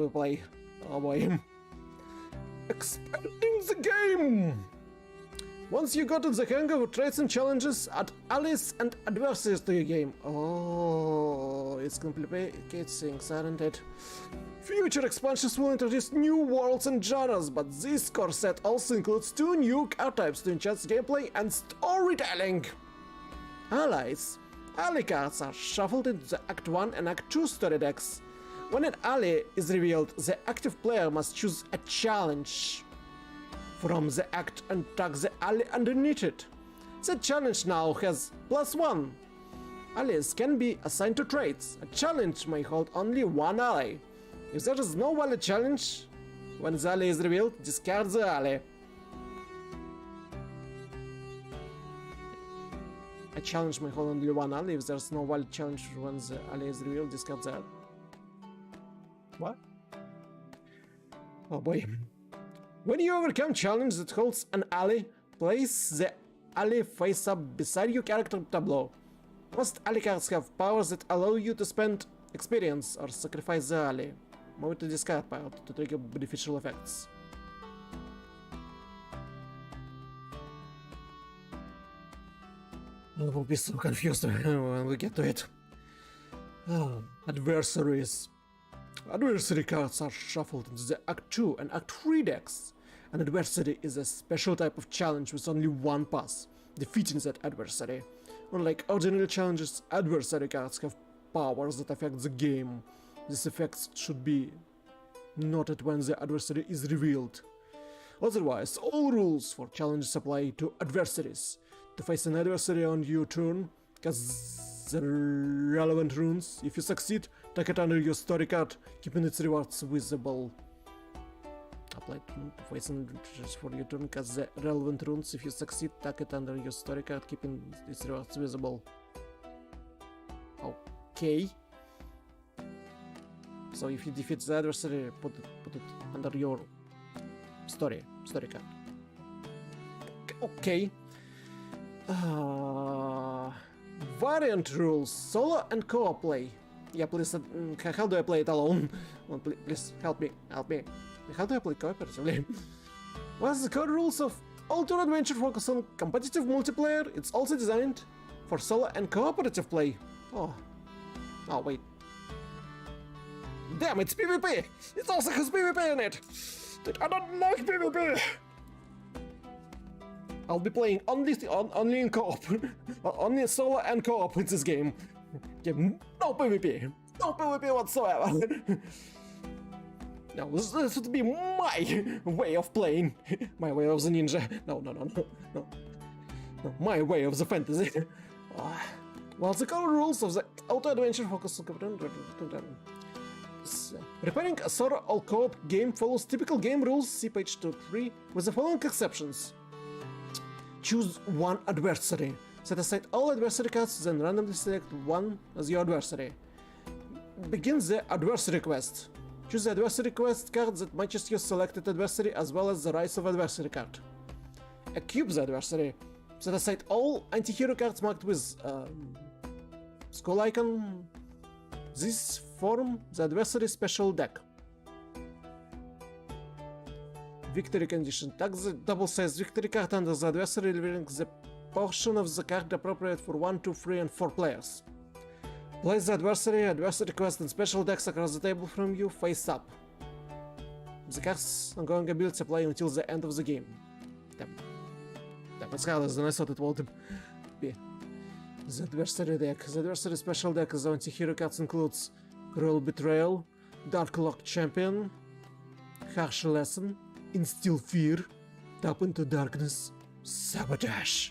[SPEAKER 1] play. Oh boy. Expanding the game! Once you got the hang of traits and challenges, add allies and adversaries to your game. Oh, it's complicated things, aren't it? Future expansions will introduce new worlds and genres, but this core set also includes 2 new archetypes to enhance gameplay and storytelling. Allies. Ally cards are shuffled into the Act 1 and Act 2 story decks. When an ally is revealed, the active player must choose a challenge from the act and tag the ally underneath it. The challenge now has +1. Allies can be assigned to traits. A challenge may hold only 1 ally. If there is no valid challenge, when the ally is revealed, discard the ally. A challenge may hold only 1 ally. If there's no valid challenge when the ally is revealed, discard the ally. What? Oh boy. When you overcome challenge that holds an ally, place the ally face up beside your character tableau. Most ally cards have powers that allow you to spend experience or sacrifice the ally. Move to discard pile to trigger beneficial effects. I will be so confused when we get to it. Oh, adversaries. Adversary cards are shuffled into the Act 2 and Act 3 decks. An adversary is a special type of challenge with only 1 pass, defeating that adversary. Unlike ordinary challenges, adversary cards have powers that affect the game. These effects should be noted when the adversary is revealed. Otherwise, all rules for challenges apply to adversaries. To face an adversary on your turn, cast the relevant runes. If you succeed, take it under your story card, keeping its rewards visible. Apply to face an adversary for your turn, cast the relevant runes. If you succeed, take it under your story card, keeping its rewards visible. Okay. So if you defeat the adversary, put it under your Story card. Okay. Variant rules, solo and co-op play. Yeah, please, how do I play it alone? Please, help me. How do I play cooperatively? What's the core rules of All-Tour Adventure focus on competitive multiplayer? It's also designed for solo and cooperative play. Oh, wait. Damn, it's PvP! It also has PvP in it! Dude, I don't like PvP! I'll be playing only in co-op. Only solo and co-op in this game. Yeah, no PvP. No PvP whatsoever. No, this would be my way of playing. My way of the ninja. No. My way of the fantasy. Well, the core rules of the auto-adventure focus on preparing a solo or co-op game follows typical game rules, see page 2-3, with the following exceptions. Choose one adversary. Set aside all adversary cards, then randomly select one as your adversary. Begin the adversary quest. Choose the adversary quest card that matches your selected adversary as well as the Rise of Adversary card. Equip the adversary. Set aside all anti-hero cards marked with skull icon. This form the adversary special deck. Victory condition. Tag the double-sized victory card under the adversary, revealing the portion of the card appropriate for 1, 2, 3, and 4 players. Place the adversary quest, and special decks across the table from you, face up. The card's ongoing ability apply until the end of the game. Damn, it's harder than I thought it would be. The adversary deck. The adversary special deck of anti-hero cards includes Cruel Betrayal, Dark Locked Champion, Harsh Lesson, Instill Fear, Tap into Darkness, Sabotage.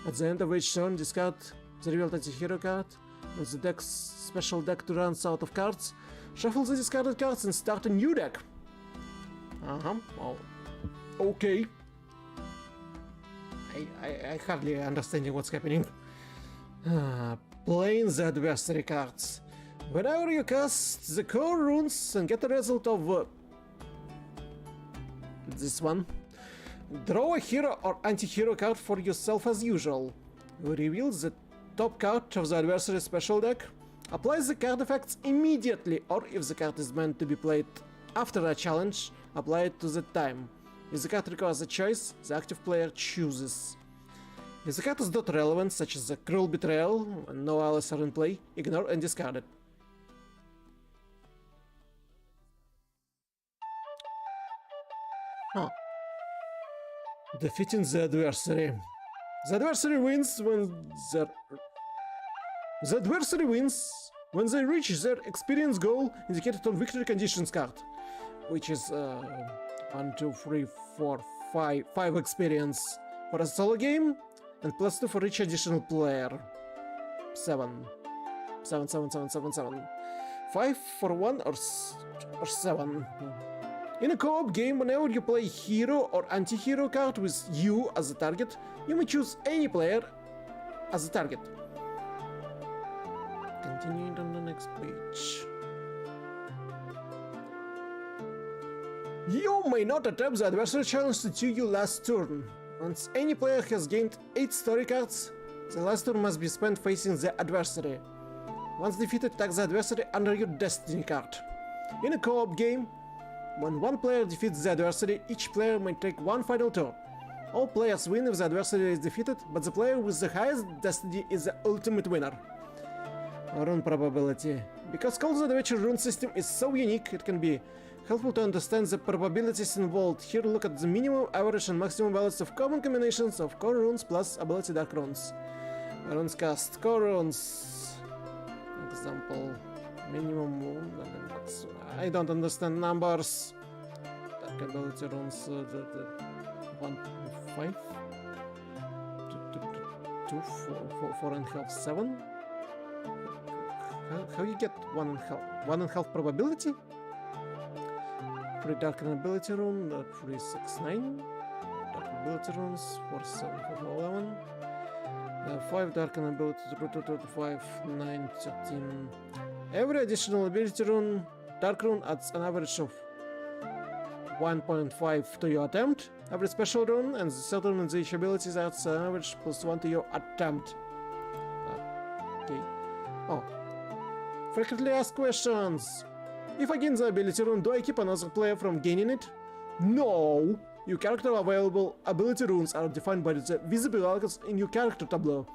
[SPEAKER 1] At the end of each turn, discard the revealed anti-hero card. When the deck's special deck runs out of cards, shuffle the discarded cards and start a new deck. Oh, okay. I hardly understanding what's happening. Playing the adversary cards. Whenever you cast the core runes and get the result of this one, draw a hero or anti-hero card for yourself as usual. Reveal the top card of the adversary special deck. Apply the card effects immediately, or if the card is meant to be played after a challenge, apply it to the time. If the card requires a choice, the active player chooses. If the card is not relevant, such as the Cruel Betrayal, and no allies are in play, ignore and discard it. Defeating the adversary. The adversary wins when they reach their experience goal indicated on victory conditions card, which is 1, 2, 3, 4, 5 experience for a solo game, and +2 for each additional player. 7. 5 for 1 or 7. In a co-op game, whenever you play hero or anti-hero card with you as a target, you may choose any player as a target. Continuing on the next page. You may not attempt the adversary challenge until your last turn. Once any player has gained 8 story cards, the last turn must be spent facing the adversary. Once defeated, tag the adversary under your destiny card. In a co-op game, when one player defeats the adversary, each player may take one final turn. All players win if the adversary is defeated, but the player with the highest destiny is the ultimate winner. Rune probability. Because Calls Adventure rune system is so unique, it can be helpful to understand the probabilities involved. Here look at the minimum, average and maximum values of common combinations of core runes plus ability dark runes. Runes cast. Core runes. Example. Minimum wound and max. I don't understand numbers. Dark ability runes 1, 5 2, 4 and a half, 7. How you get 1.5 probability? 3 darken ability rune, 3, 6, 9. Dark ability runes, 4, 7, 4, 11. 5 darken ability, 5, 9, 13. Every additional ability rune, dark rune adds an average of 1.5 to your attempt, every special rune, and certain of the abilities adds an average +1 to your attempt. Okay. Oh. Frequently asked questions. If I gain the ability rune, do I keep another player from gaining it? No! Your character available ability runes are defined by the visible icons in your character tableau.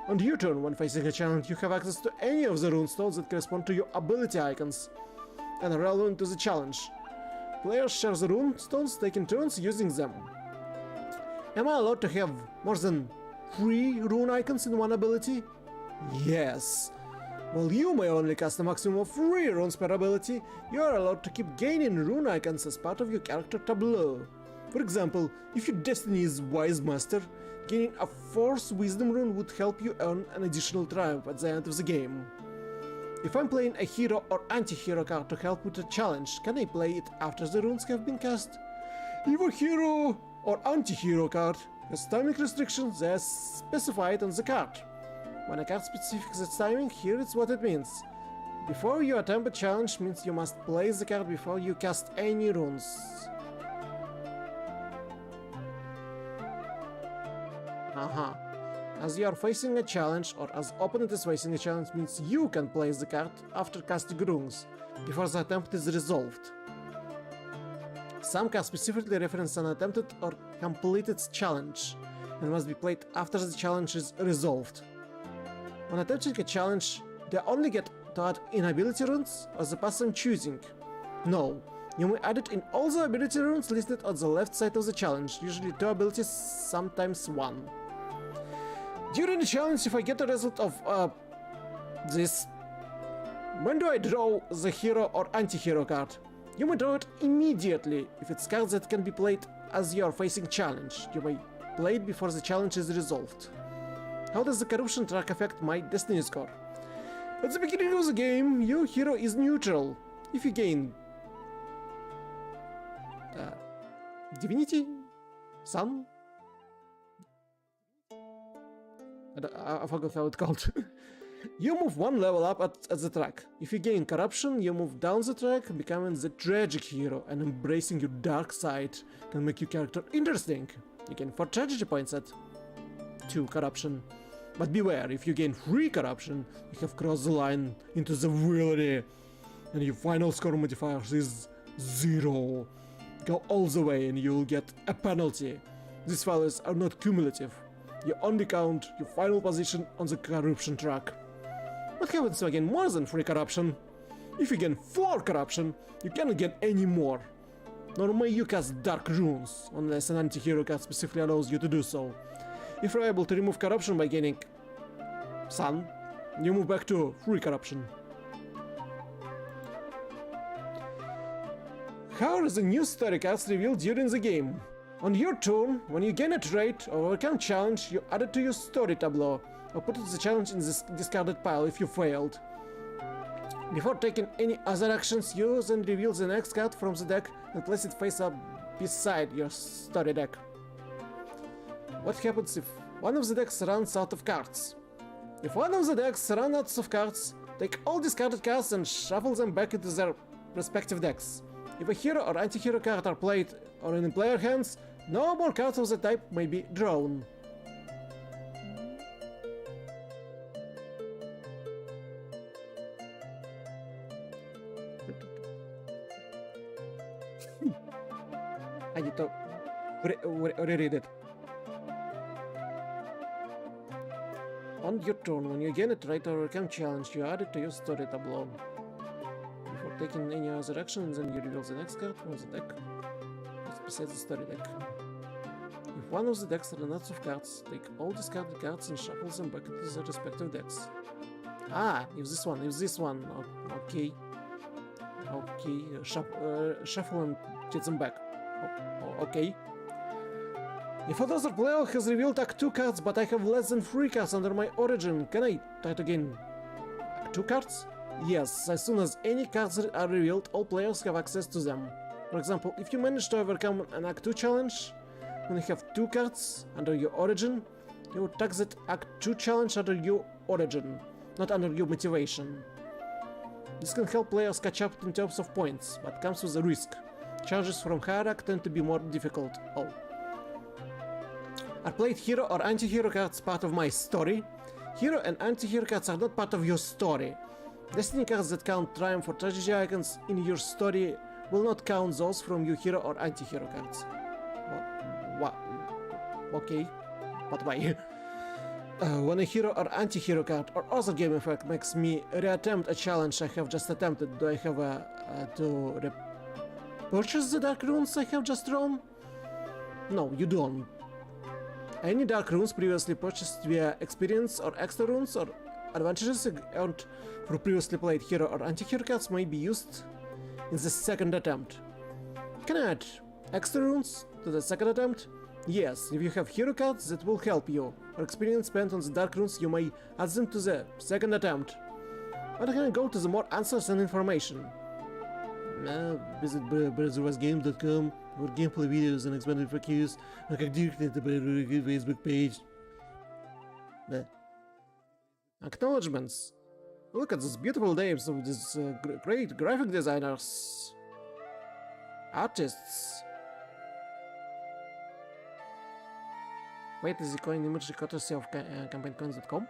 [SPEAKER 1] On your turn, when facing a challenge, you have access to any of the rune stones that correspond to your ability icons and are relevant to the challenge. Players share the rune stones, taking turns using them. Am I allowed to have more than 3 rune icons in one ability? Yes. While you may only cast a maximum of 3 runes per ability, you are allowed to keep gaining rune icons as part of your character tableau. For example, if your destiny is Wise Master, gaining a 4th Wisdom rune would help you earn an additional triumph at the end of the game. If I'm playing a hero or anti-hero card to help with a challenge, can I play it after the runes have been cast? If a hero or anti-hero card has timing restrictions, they are specified on the card. When a card specifies its timing, here is what it means. Before you attempt a challenge means you must play the card before you cast any runes. As you are facing a challenge or as opponent is facing a challenge means you can place the card after casting runes, before the attempt is resolved. Some cards specifically reference an attempted or completed challenge and must be played after the challenge is resolved. When attempting a challenge, they only get to add inability runes or the person choosing. No, you may add it in all the ability runes listed on the left side of the challenge, usually 2 abilities, sometimes 1. During the challenge, if I get the result of this, when do I draw the hero or anti-hero card? You may draw it immediately if it's cards that can be played as you are facing challenge. You may play it before the challenge is resolved. How does the corruption track affect my destiny score? At the beginning of the game, your hero is neutral. If you gain Divinity? Sun? I forgot how it's called. You move 1 level up at the track. If you gain Corruption, you move down the track, becoming the tragic hero, and embracing your dark side can make your character interesting. You gain 4 tragedy points at 2 Corruption. But beware, if you gain 3 Corruption, you have crossed the line into the villainy, and your final score modifier is 0. Go all the way and you'll get a penalty. These values are not cumulative. You only count your final position on the corruption track. What happens if I gain more than 3 corruption? If you gain 4 corruption, you cannot get any more. Nor may you cast dark runes, unless an anti-hero card specifically allows you to do so. If you're able to remove corruption by gaining Sun, you move back to 3 corruption. How are the new story cards revealed during the game? On your turn, when you gain a trait or overcome challenge, you add it to your story tableau, or put the challenge in this discarded pile if you failed. Before taking any other actions, you then reveal the next card from the deck and place it face up beside your story deck. What happens if one of the decks runs out of cards? If one of the decks runs out of cards, take all discarded cards and shuffle them back into their respective decks. If a hero or anti-hero card are played or in player hands, no more cards of the type may be drawn. I need to reread it. On your turn, when you gain a trait or overcome challenge, you add it to your story tableau. Before taking any other action, then you reveal the next card from the deck besides the story deck. If one of the decks runs out of cards, take all discarded cards and shuffle them back into their respective decks. Ah, if this one, okay. Okay, shuffle and get them back. Okay. If another player has revealed Act 2 cards, but I have less than 3 cards under my origin, can I try to gain Act 2 cards? Yes, as soon as any cards are revealed, all players have access to them. For example, if you manage to overcome an Act 2 challenge, when you have 2 cards under your origin, you would tag that Act 2 challenge under your origin, not under your motivation. This can help players catch up in terms of points, but comes with a risk. Charges from hierarchy tend to be more difficult. Oh. Are played hero or anti-hero cards part of my story? Hero and anti-hero cards are not part of your story. Destiny cards that count triumph or tragedy icons in your story will not count those from your hero or anti-hero cards. What? Okay. But why? When a hero or anti-hero card or other game effect makes me reattempt a challenge I have just attempted, do I have to purchase the dark runes I have just drawn? No, you don't. Any dark runes previously purchased via experience or extra runes or advantages earned for previously played hero or anti-hero cards may be used in the second attempt. Can I add extra runes to the second attempt? Yes, if you have hero cards that will help you, or experience spent on the dark runes, you may add them to the second attempt. But I can go to the more answers and information. Visit BrotherWestGame.com for gameplay videos and expanded FAQs, and click directly to the Facebook page. Acknowledgements. Look at these beautiful names of these great graphic designers, artists. Wait, is the coin image courtesy of campaigncoins.com?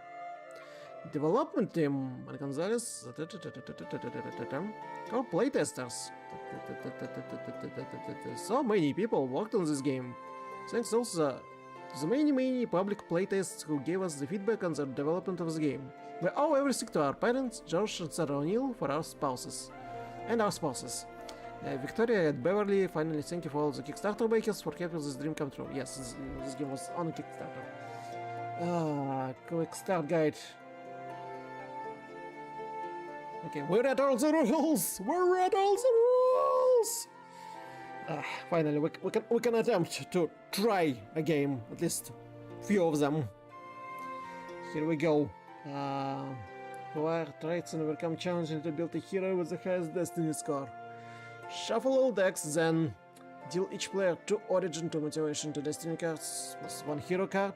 [SPEAKER 1] Development team, Gonzalez, core playtesters. So many people worked on this game. Thanks also to the many public playtests who gave us the feedback on the development of the game. We owe everything to our parents, George and Sarah O'Neill, for our spouses. And our spouses. Victoria and Beverly, finally thank you for all the Kickstarter bakers for helping this dream come true. Yes, this game was on Kickstarter. Quick start guide. Okay, we read all the rules! We read all the rules! Finally, we can attempt to try a game, at least few of them. Here we go. Who are traits and overcome challenging to build a hero with the highest destiny score. Shuffle all decks, then deal each player 2 origin to motivation to destiny cards, plus 1 hero card.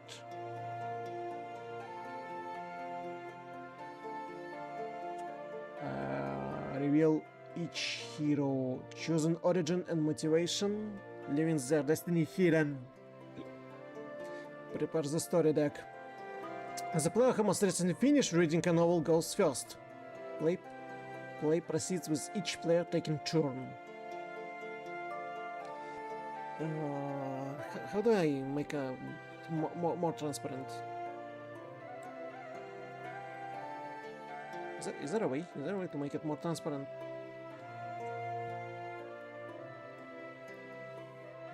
[SPEAKER 1] Reveal each hero chosen origin and motivation, leaving their destiny hidden. Prepare the story deck. The player who most recently finished reading a novel goes first. Play proceeds with each player taking turn. How do I make a more transparent? Is there a way? Is there a way to make it more transparent?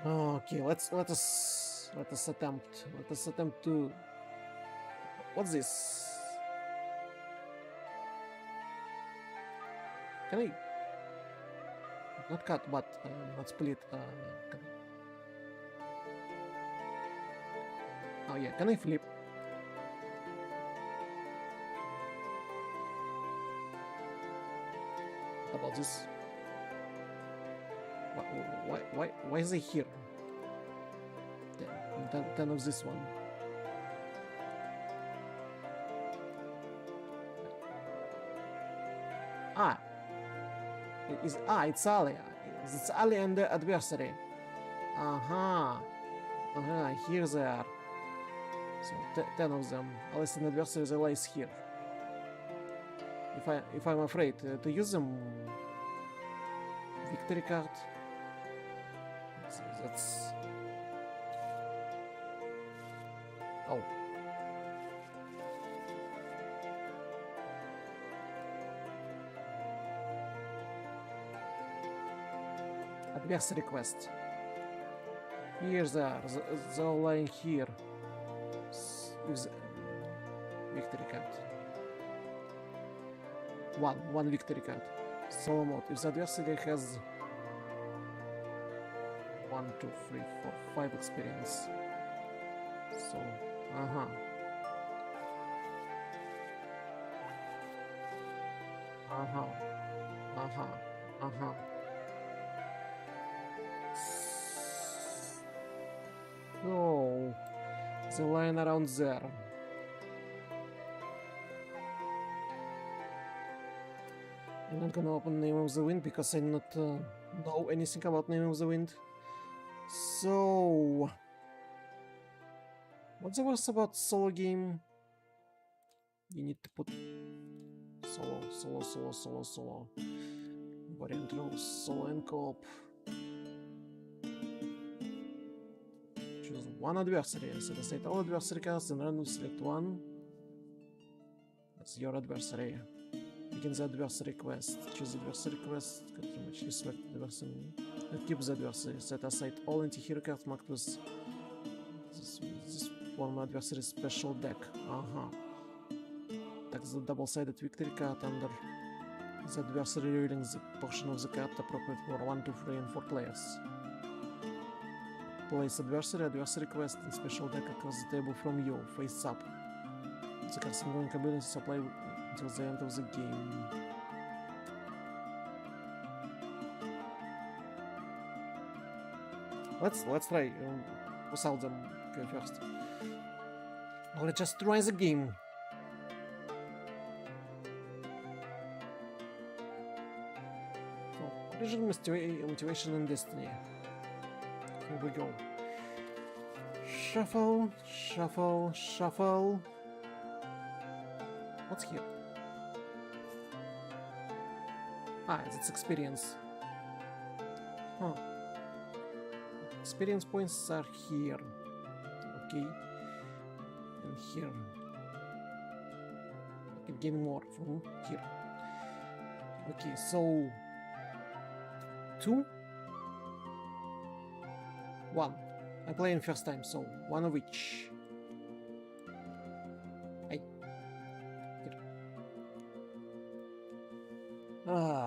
[SPEAKER 1] Okay, let us attempt. Let us attempt to. What's this? Can I not cut, but not split? Oh yeah, can I flip? What about this? Why is it here? Then of this one. It's Ali. It's Ali and the adversary. Here they are. So 10 of them. Alice and adversary lies here. If I'm afraid to use them, victory card. So that's. Oh. Adversary quest. Here they are. They're lying here. Use victory card. One victory card. Solo mode. If the adversary has 1, 2, 3, 4, 5 experience. So, So, the line around there. I'm not gonna open Name of the Wind because I'm not know anything about Name of the Wind. So, what's the worst about solo game? You need to put solo. Variant rules, solo and co-op. Choose one adversary. Set aside all adversary cards and randomly select one. That's your adversary. Begin the adversary quest. Choose adversary quest. You select adversary. And keep the adversary. Set aside all anti-hero cards marked with this former adversary special deck. That's the double-sided victory card under the adversary, revealing the portion of the card appropriate for 1, 2, 3, and 4 players. Place adversary quest, and special deck across the table from you, face up. The card's ongoing abilities apply until the end of the game. Let's try without them first. Let's just try the game. Origin, motivation, and destiny. Here we go. Shuffle. What's here? It's experience. Experience points are here. Okay. And here. I can gain more from here. Okay, so 2, 1. I'm playing first time, so one of each. Hey. Here.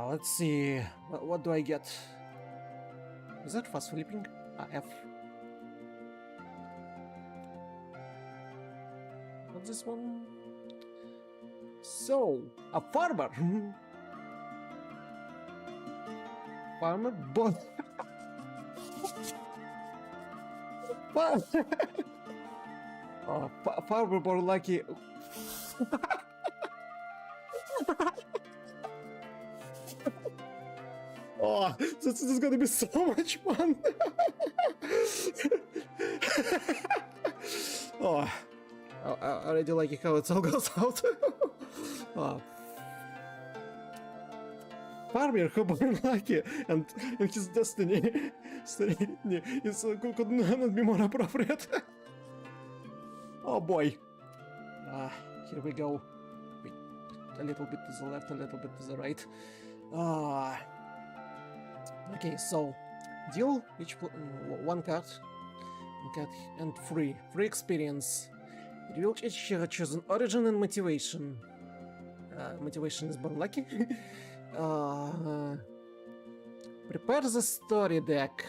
[SPEAKER 1] Let's see. What do I get? Is that fast flipping? F. What's this one? So, a farmer. Farmer boy. Farmer more lucky. This is gonna be so much fun. I already like how it all goes out. Farmer who born lucky and his destiny could not be more appropriate. Oh boy. Here we go. Wait, a little bit to the left, a little bit to the right. Okay, so deal each one card and free experience. Reveal each hero chosen origin and motivation. Motivation is born lucky. Prepare the story deck.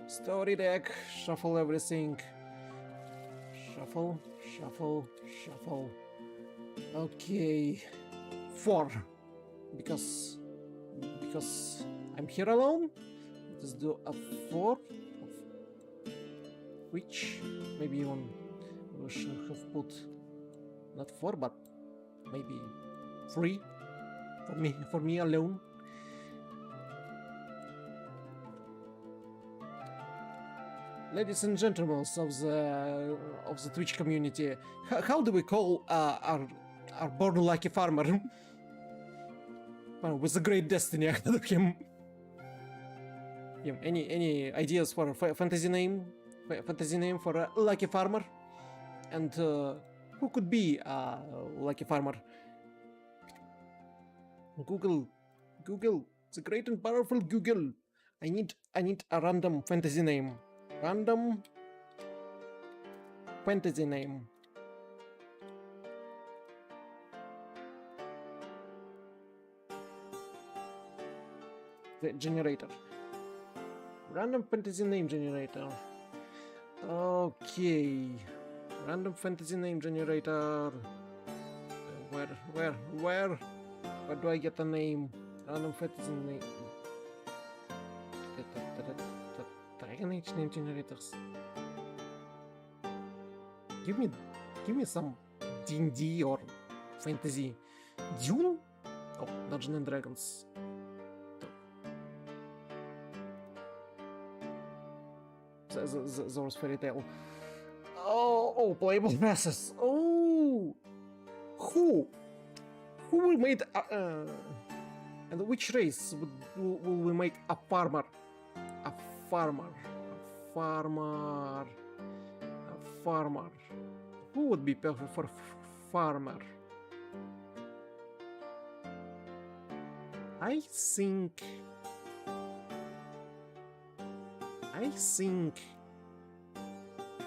[SPEAKER 1] Story deck. Shuffle everything. Shuffle. Okay. 4. Because I'm here alone. Let's do a 4. Which maybe even we should have put not 4 but maybe 3 for me alone. Ladies and gentlemen of the Twitch community, how do we call our born lucky farmer? With a great destiny ahead of him. Any ideas for a fantasy name? Fantasy name for a lucky farmer? And who could be a lucky farmer? Google, the great and powerful Google. I need a random fantasy name. Random fantasy name. The generator. Random fantasy name generator. Okay. Random fantasy name generator. Where do I get a name? Random fantasy name. Dragon Age name generators. Give me some D&D or fantasy. Dune? Oh, Dungeons and Dragons. Those fairy tale. Oh, playable masses. Oh, who will make and which race will we make a farmer? A farmer. Who would be perfect for farmer? I think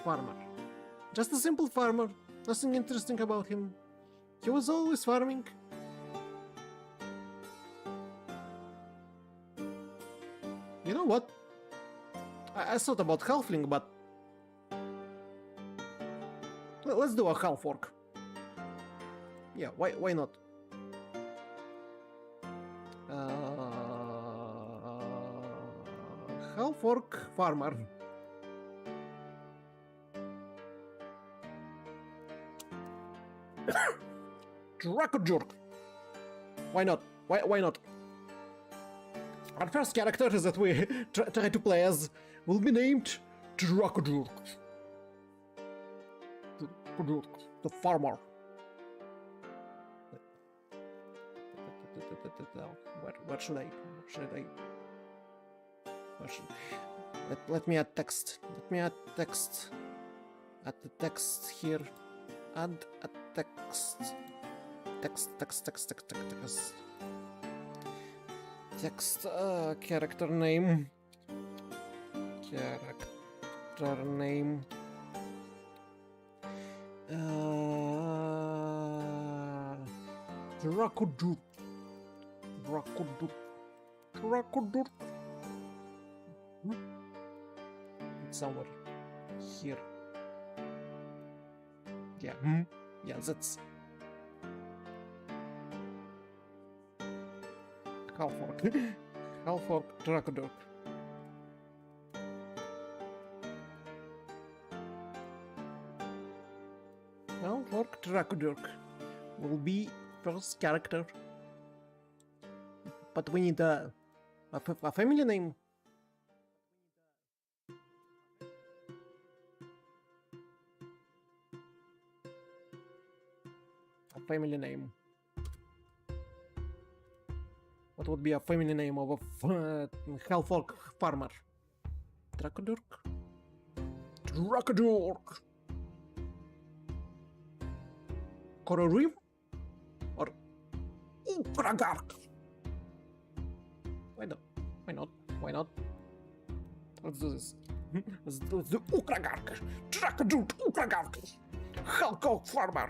[SPEAKER 1] farmer. Just a simple farmer. Nothing interesting about him. He was always farming. You know what? I thought about halfling, but let's do a half orc. Yeah, why not? Half orc farmer. Dracojurk. Why not? Why not? Our first character that we try to play as will be named Dracojurk. The farmer. Where should I? Let me add text. Add the text here. Add a text. Text. Character name. Dracojurk. It's somewhere here. Yeah, that's half orc Dracojurk. Half orc Dracojurk will be first character, but we need a family name. Family name. What would be a family name of a half orc farmer? Dracojurk. Kororim or Ukragark? Why not? Let's do this. Let's do Ukragark. Dracojurk. Half orc farmer.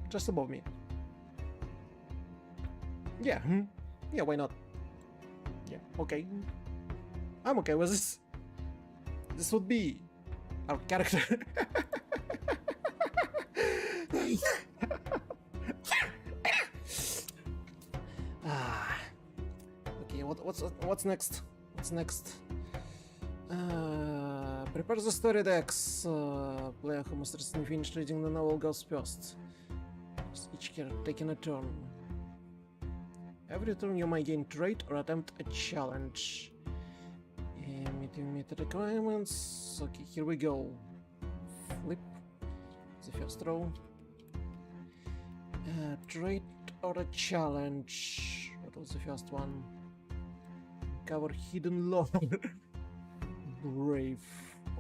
[SPEAKER 1] Just above me. Yeah, why not? Yeah, okay. I'm okay with this. This would be our character. Okay, what's next? Prepare the story decks. Player who must recently finish reading the novel goes first. Each character taking a turn. Every turn you may gain trait or attempt a challenge. Meet the requirements. Okay, here we go. Flip the first row. Trait or a challenge. What was the first one? Cover hidden lore. Brave.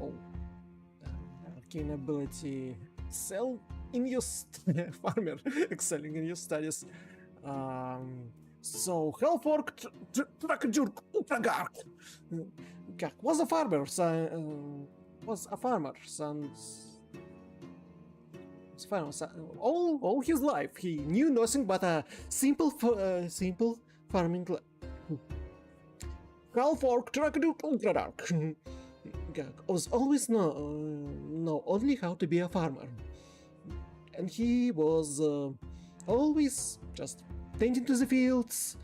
[SPEAKER 1] Oh. Arcane ability. Excel in your farmer. Excelling in your studies. So half orc Dracojurk Ukragark was a farmer. All his life he knew nothing but a simple farming life. Half orc Dracojurk Ukragark was always know only how to be a farmer, and he was always just tending to the fields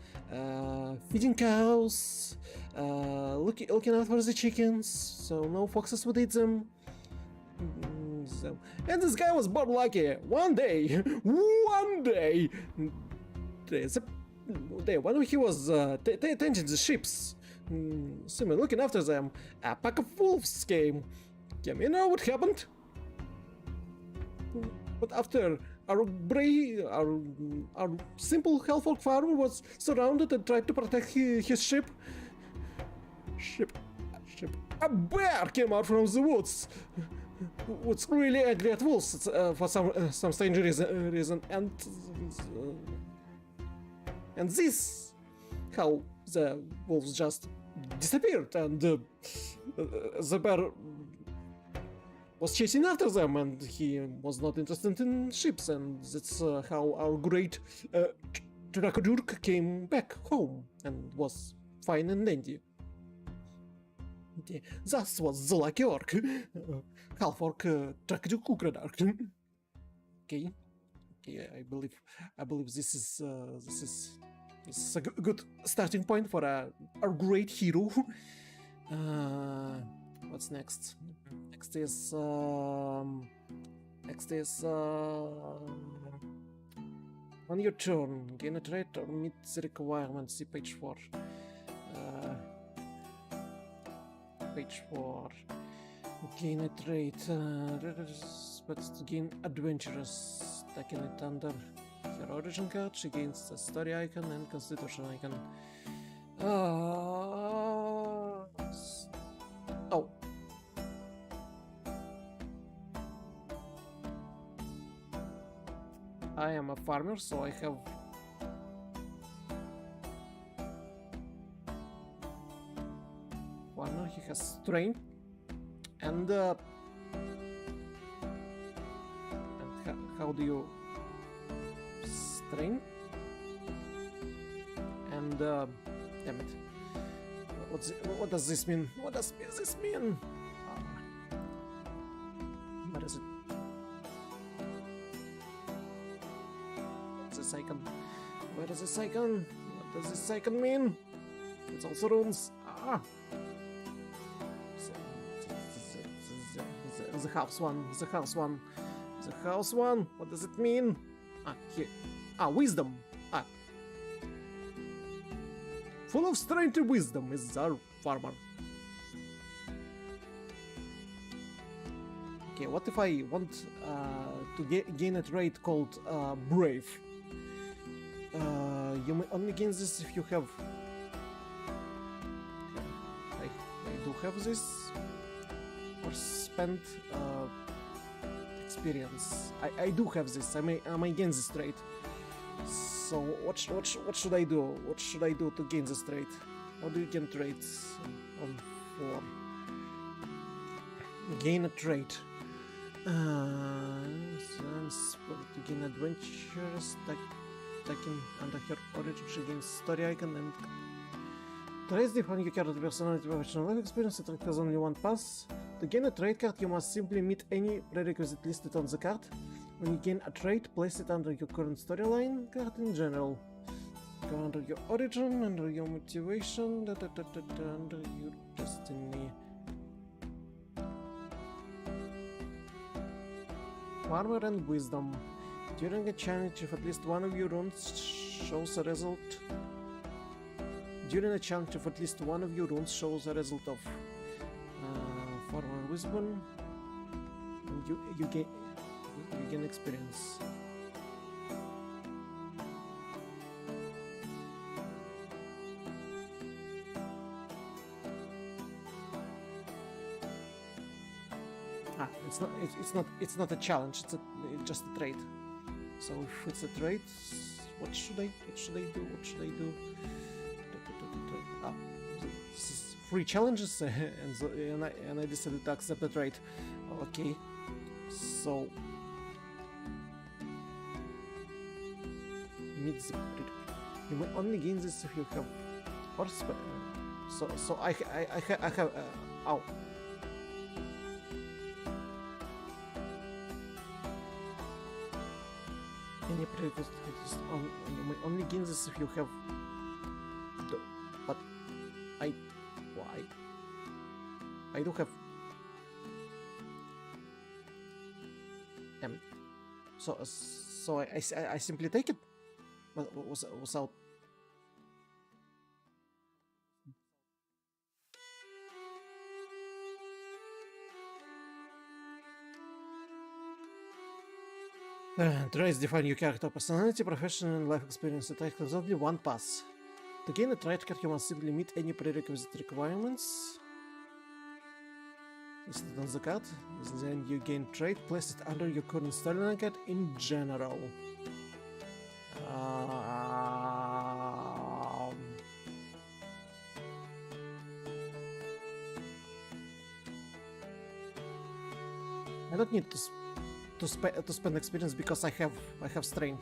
[SPEAKER 1] feeding cows, looking out for the chickens, so no foxes would eat them. And this guy was born lucky. One day, when he was tending the ships, looking after them, a pack of wolves came. You know what happened? But after our simple half-orc farmer was surrounded and tried to protect his ship, a bear came out from the woods. Was really angry at wolves for some strange reason, and this how the wolves just disappeared, and the bear was chasing after them, and he was not interested in ships, and that's how our great Drakadurk came back home and was fine and dandy. That was the lucky orc, half-orc Drakadurk. Okay, I believe this is a good starting point for our great hero. What's next? Next is on your turn, gain a trait or meet the requirements. See page 4. Page 4. Gain a trait, but to gain adventurous. Taking it under her origin card, she gains the story icon and constitution icon. Oh. I am a farmer, so I have farmer. He has strength, and how do you strength? And damn it. What does this mean? What does this mean? What is it? What's this icon? Where is this icon? What does this icon mean? It's also runes. The house one. The house one. What does it mean? Here. Wisdom. Full of strength and wisdom is our farmer. Okay, what if I want to gain a trait called Brave? You may only gain this if you have... I do have this. Or spend experience. I do have this. I may gain this trait. So what should I do? What should I do to gain this trait? How do you gain traits on 4? Gain a trait. To gain adventures, taking under her origin, she gains story icon and traits define your character personality, professional life experience. The trait has only one pass. To gain a trait card, you must simply meet any prerequisite listed on the card. When you gain a trait, place it under your current storyline card in general. Go under your origin, under your motivation, under your destiny. Armor and wisdom. During a challenge, if at least one of your runes shows a result. During a challenge, if at least one of your runes shows a result of former wisdom, you gain experience. It's not a challenge. It's just a trait. So if it's a trait, what should I do? This is 3 challenges, and I decided to accept the trait. Okay, so you may only gain this if you have horse. So I have Any prerequisite you may only gain this if you have but I do have so I simply take it without. Traits define your character personality, profession, and life experience. The trait has only one pass. To gain a trait card, you must simply meet any prerequisite requirements listed on the card. Then you gain trait, place it under your current storyline card in general. I don't need to spend experience because I have strain.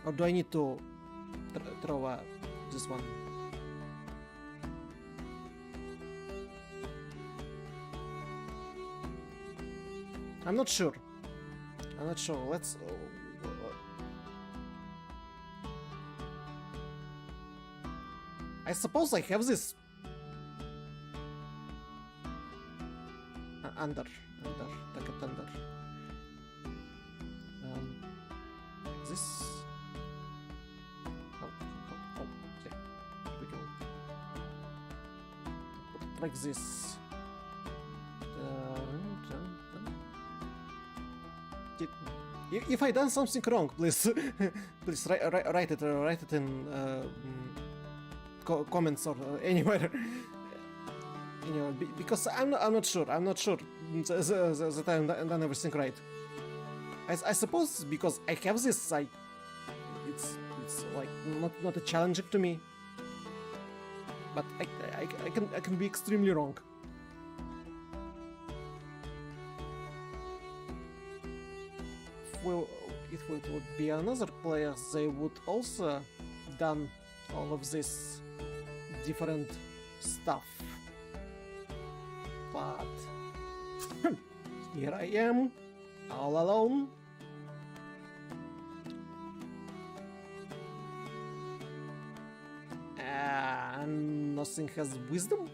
[SPEAKER 1] Or do I need to throw this one? I'm not sure. Let's. I suppose I have this under. Take it under. This. Okay. We go. Put it like this. If I done something wrong, please, please write it in comments or anywhere. Because I'm not sure that I've done everything right. I suppose because I have this, it's like not a challenging to me. But I can be extremely wrong. Well, if it would be another player, they would also done all of this different stuff. But here I am, all alone. And nothing has wisdom.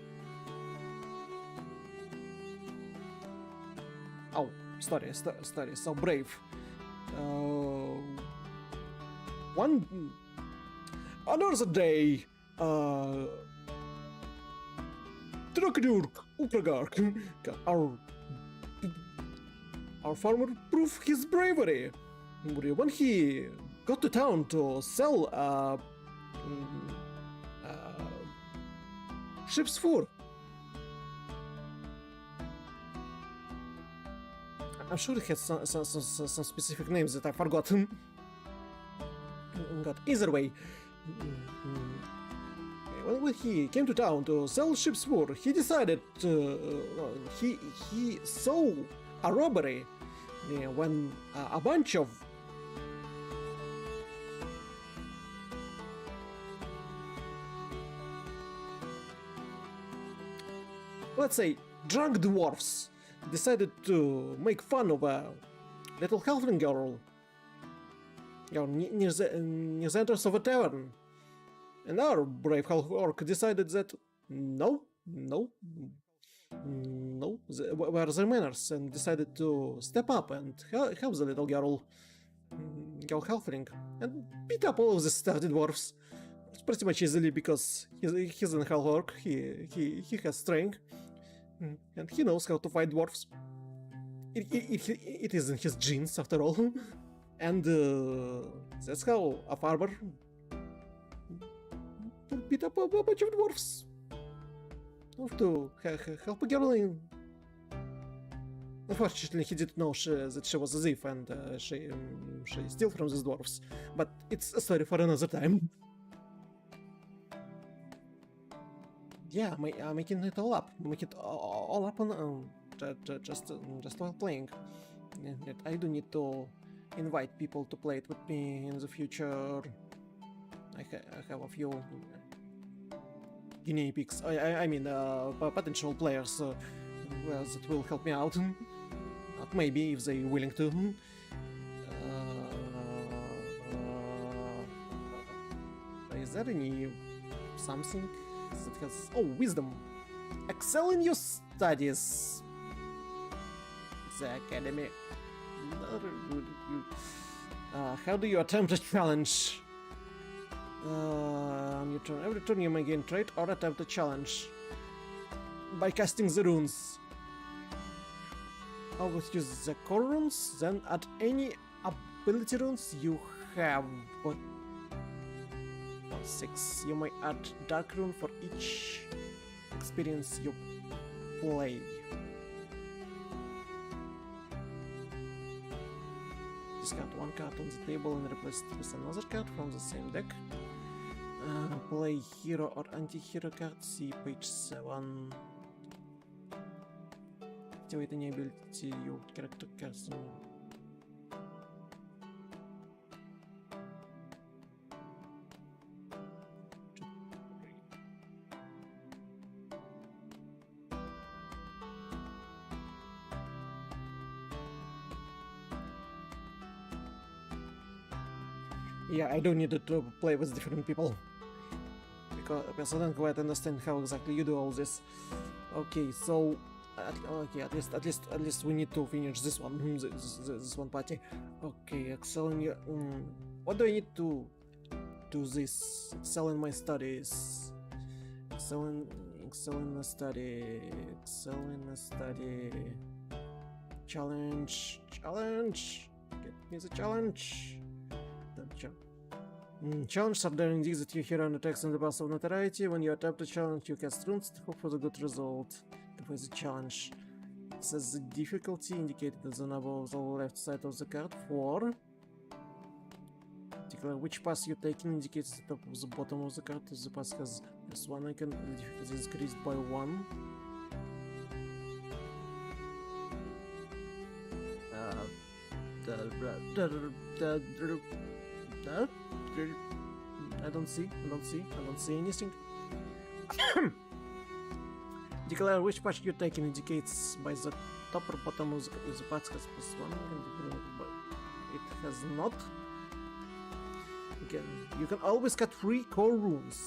[SPEAKER 1] Oh, story, so brave. Another day, Trukadurk, Ukragark, our farmer proved his bravery when he got to town to sell ship's food. I'm sure it has some specific names that I've forgotten. Either way, when he came to town to sell ship's food, he decided he saw a robbery when a bunch of let's say drunk dwarfs decided to make fun of a little halfling girl near the entrance of a tavern. And our brave half orc decided that no, were their manners, and decided to step up and help the little girl halfling and beat up all of the sturdy dwarfs. It's pretty much easily because he's an half orc, he has strength, and he knows how to fight dwarfs. It is in his genes after all. And that's how a farmer beat up a bunch of dwarfs to help a girl in. Unfortunately, he didn't know that she was a thief and she stole from these dwarfs. But it's a story for another time. Yeah, making it all up. Make it all up on just while playing. I do need to invite people to play it with me in the future. I have a few guinea pigs. I mean, potential players that will help me out. Maybe if they're willing to. Is there any something that has... Oh, wisdom! Excel in your studies! The academy. How do you attempt a challenge? On your turn. Every turn you may gain trait or attempt a challenge by casting the runes. Always use the core runes, then add any ability runes you have. 6. You may add dark rune for each experience you play. Discard one card on the table and replace it with another card from the same deck. Play hero or anti-hero card, see page 7. Activate any ability your character casts. Yeah, I do need to play with different people because I don't quite understand how exactly you do all this. Okay, so okay, at least we need to finish this one, this one party. Okay, excel in your. What do I need to do? This excel in my studies. Excel in the study. Excel in the study. Challenge. Get me the challenge. Challenges are daring deeds that you hear on attacks on the path of notoriety. When you attempt a challenge, you cast runes to hope for the good result. For the challenge, it says the difficulty indicated as the number of the left side of the card. 4. Declare which path you're taking indicates the top of the bottom of the card. If the path has +1 icon, the difficulty is increased by 1. I don't see anything. Declare which patch you're taking indicates by the top or bottom of the patch has +1. It has not. Again, you can always cut 3 core runes.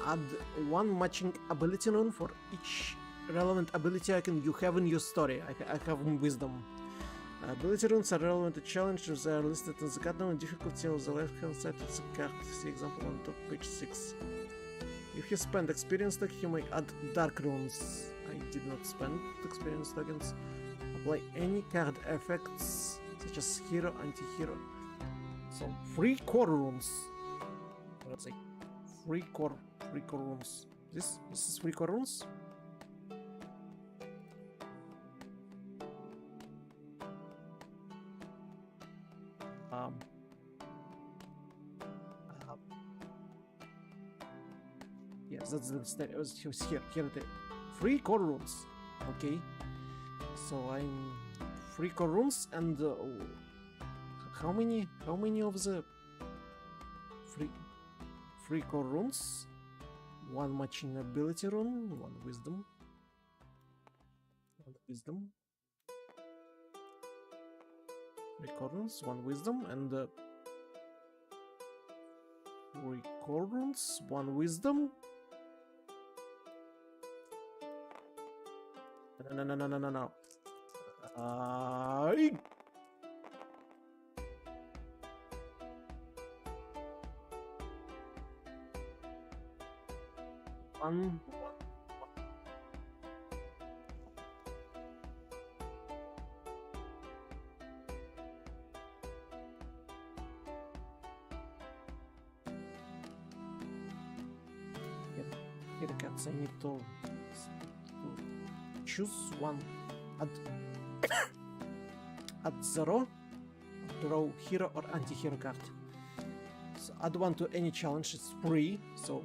[SPEAKER 1] Add 1 matching ability rune for each relevant ability icon you have in your story. I have wisdom. Ability runes are relevant to challenges. They are listed in the card now and difficulty on the left hand side of the card. See example on top page 6. If you spend experience token, you may add dark runes. I did not spend experience tokens. Apply any card effects such as hero, anti-hero. So 3 core runes. Let's say 3 core runes. This is 3 core runes. Yes, that's the state. Here the 3 core runes. Okay, so I'm 3 core runes and how many of the 3 core runes? 1 matching ability rune, 1 wisdom. 3 core runes, 1 wisdom, and 3 core runes, 1 wisdom. No. One. Here the cats, I need to choose 1 at 0, draw hero or anti-hero card. So add 1 to any challenge, it's free, so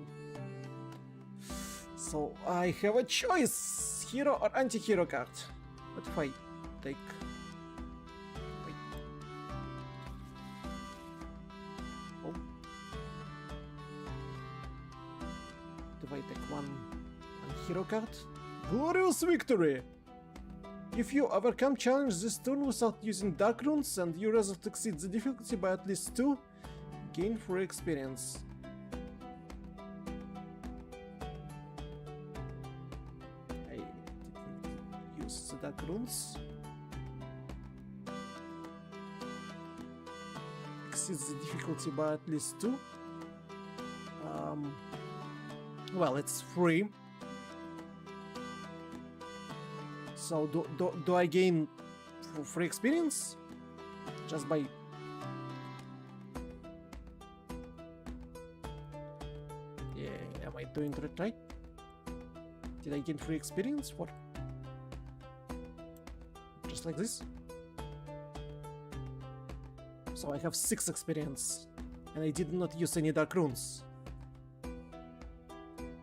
[SPEAKER 1] I have a choice, hero or anti-hero card. What if I take... Wait. Oh. If I take 1 hero card? Glorious victory! If you overcome challenge this turn without using dark runes and you result exceed the difficulty by at least 2, gain free experience. dark runes. Exceeds the difficulty by at least 2. Well, it's free. So do I gain free experience just by? Yeah, am I doing it right? Did I gain free experience? What? Just like this? So I have 6 experience, and I did not use any dark runes.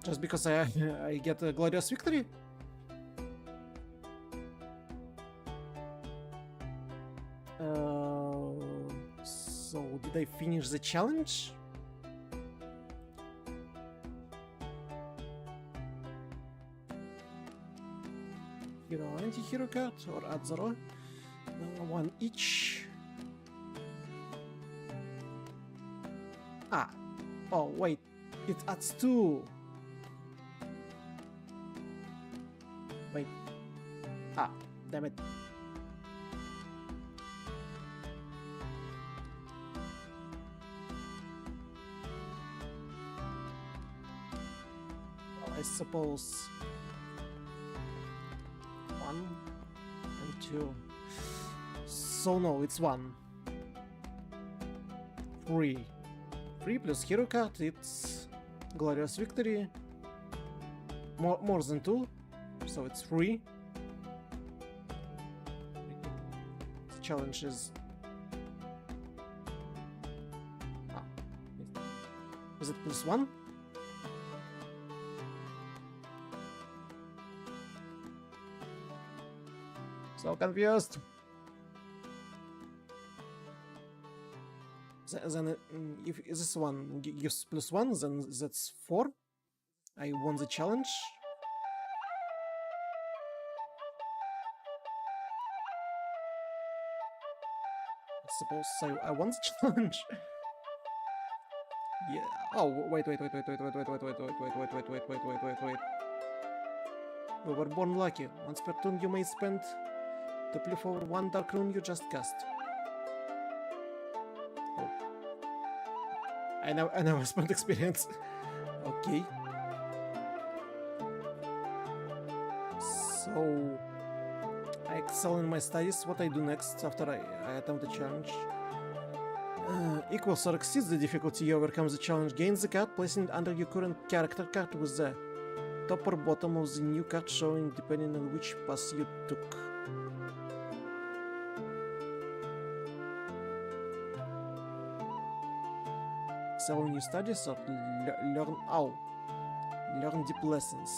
[SPEAKER 1] Just because I get a glorious victory? So did I finish the challenge? Hero anti-hero card or add 0? 1 each. Ah, oh wait, it adds 2. Wait, ah, damn it. Well, I suppose 1 and 2. So no, it's 1. 3. 3 plus hero card, it's glorious victory. More than 2, so it's 3. The challenge is... Ah. Is it plus 1? So confused. Then if this one gives plus 1, then that's 4. I won the challenge. I suppose I won the challenge. Yeah. Oh wait. We were born lucky. Once per turn you may spend to play for 1 dark rune you just cast. I never spent experience. Okay. So I excel in my studies. What I do next after I attempt the challenge? Equals or exceeds the difficulty you overcome the challenge. Gains the card, placing it under your current character card with the top or bottom of the new card showing depending on which path you took. Excel in your studies or learn deep lessons.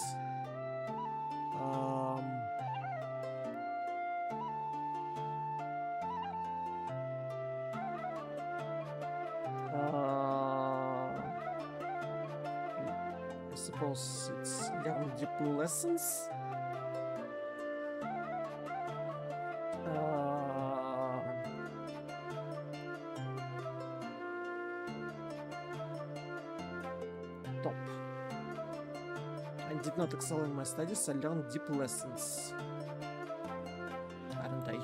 [SPEAKER 1] I suppose it's learn deep lessons. Top. I did not excel in my studies, I learned deep lessons. Aren't I?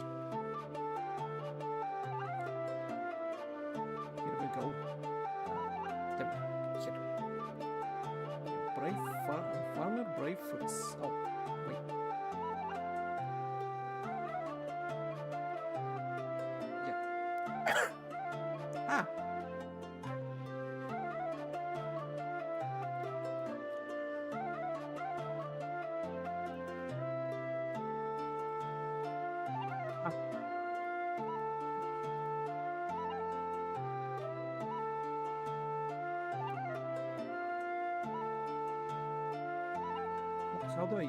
[SPEAKER 1] Here we go. Here. Brave farmer, brave fruits. Oh, wait. Yeah. Ah! How do I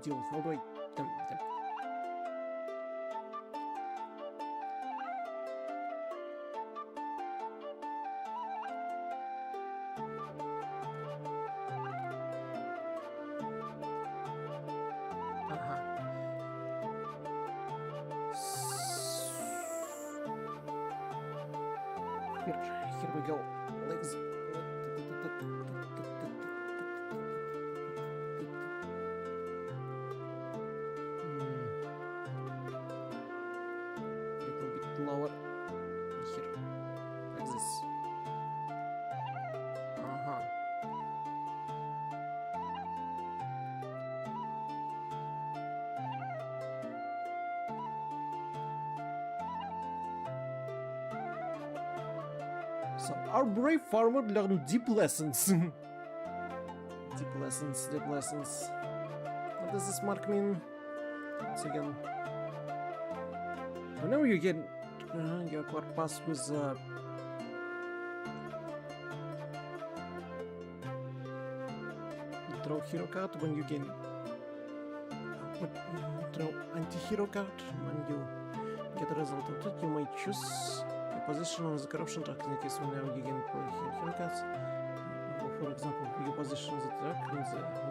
[SPEAKER 1] deal? How do I them? Here we go. Like lower here, like this. So our brave farmer learned deep lessons. Deep lessons, deep lessons. What does this mark mean? Once again, whenever you get your quad pass with draw hero card when you gain draw anti-hero card when you get a result of it, you might choose a position on the corruption track in the case whenever you gain hero cards. For example, you position the track in the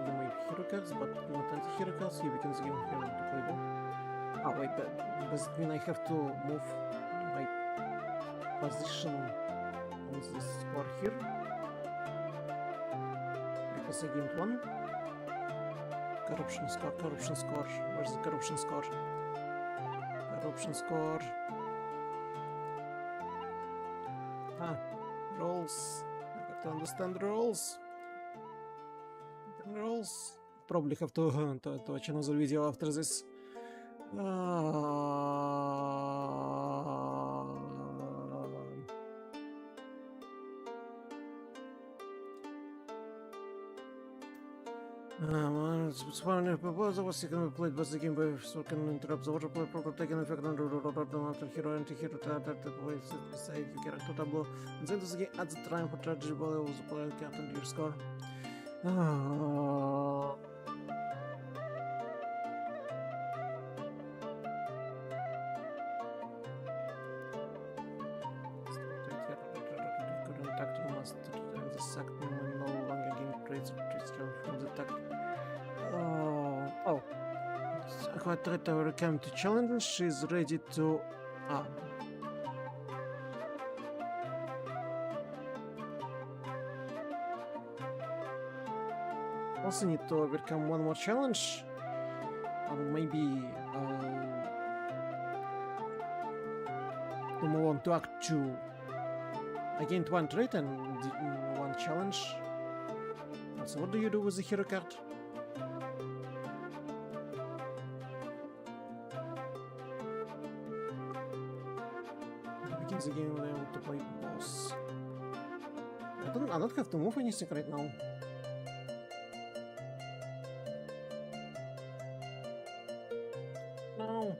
[SPEAKER 1] you make hero cards, but not anti-hero cards, you begin the game here to play ball. Ah wait, does it mean I have to move my position on this score here? Because I gained one. Corruption score, corruption score. Where's the corruption score? Corruption score. Ah, rolls. I have to understand the rolls. Rolls. Probably have to watch another video after this. It's one proposal was second played, but the game by so can interrupt the water play proper taking effect on the hero anti-hero that plays beside your character tableau. And then the game adds the time for tragedy value of the player count and your score. Traitor came to challenge. She's ready to. Also need to overcome one more challenge. Maybe to move on to Act 2. I gained one trait and one challenge. So what do you do with the hero card? The game when I want to play boss. I don't have to move anything right now. No.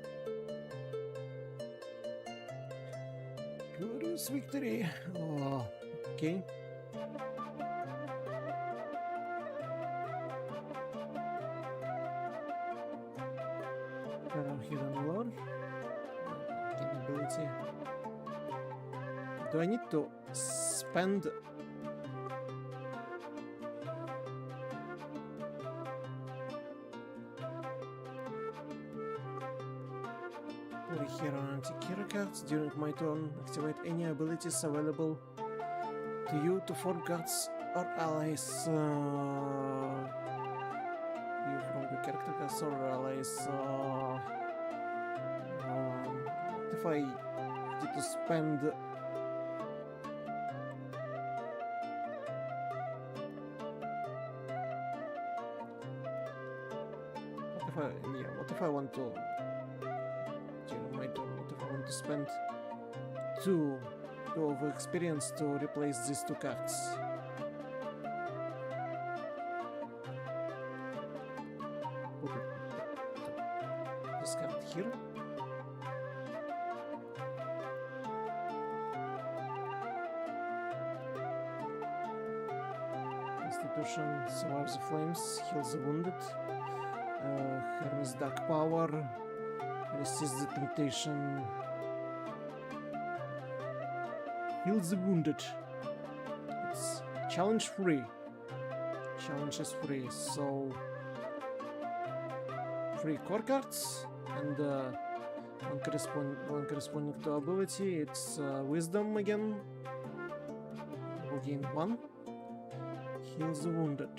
[SPEAKER 1] Glorious victory. Oh, okay. Hidden alone. Ability. Do I need to spend hero and anti-hero cards during my turn? Activate any abilities available to you to four guards or allies. You from the character cards or allies. If I need to spend what if I want to during my turn, what if I want to spend two of experience to replace these two cards? Put this card here. Constitution, survives the flames, heals the wounded. Harness dark power, resist the temptation, heals the wounded. It's challenge free. Challenge is free, so free core cards and one corresponding to ability. It's wisdom again. We'll gain one. Heals the wounded.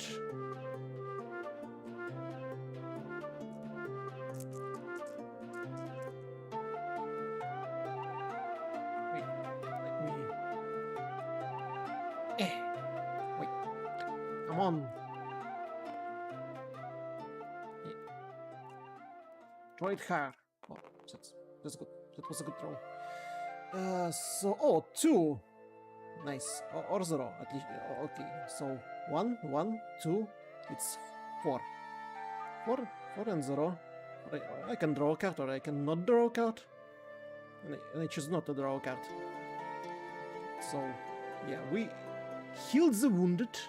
[SPEAKER 1] Wait. Come on. Throw it hard. Oh, that's good. That was a good throw. So, 2. Nice. Or 0, at least. Okay, so 1, 1, 2. It's 4. 4 and 0. I can draw a card, or I can not draw a card. And I choose not to draw a card. So, yeah, we heal the wounded.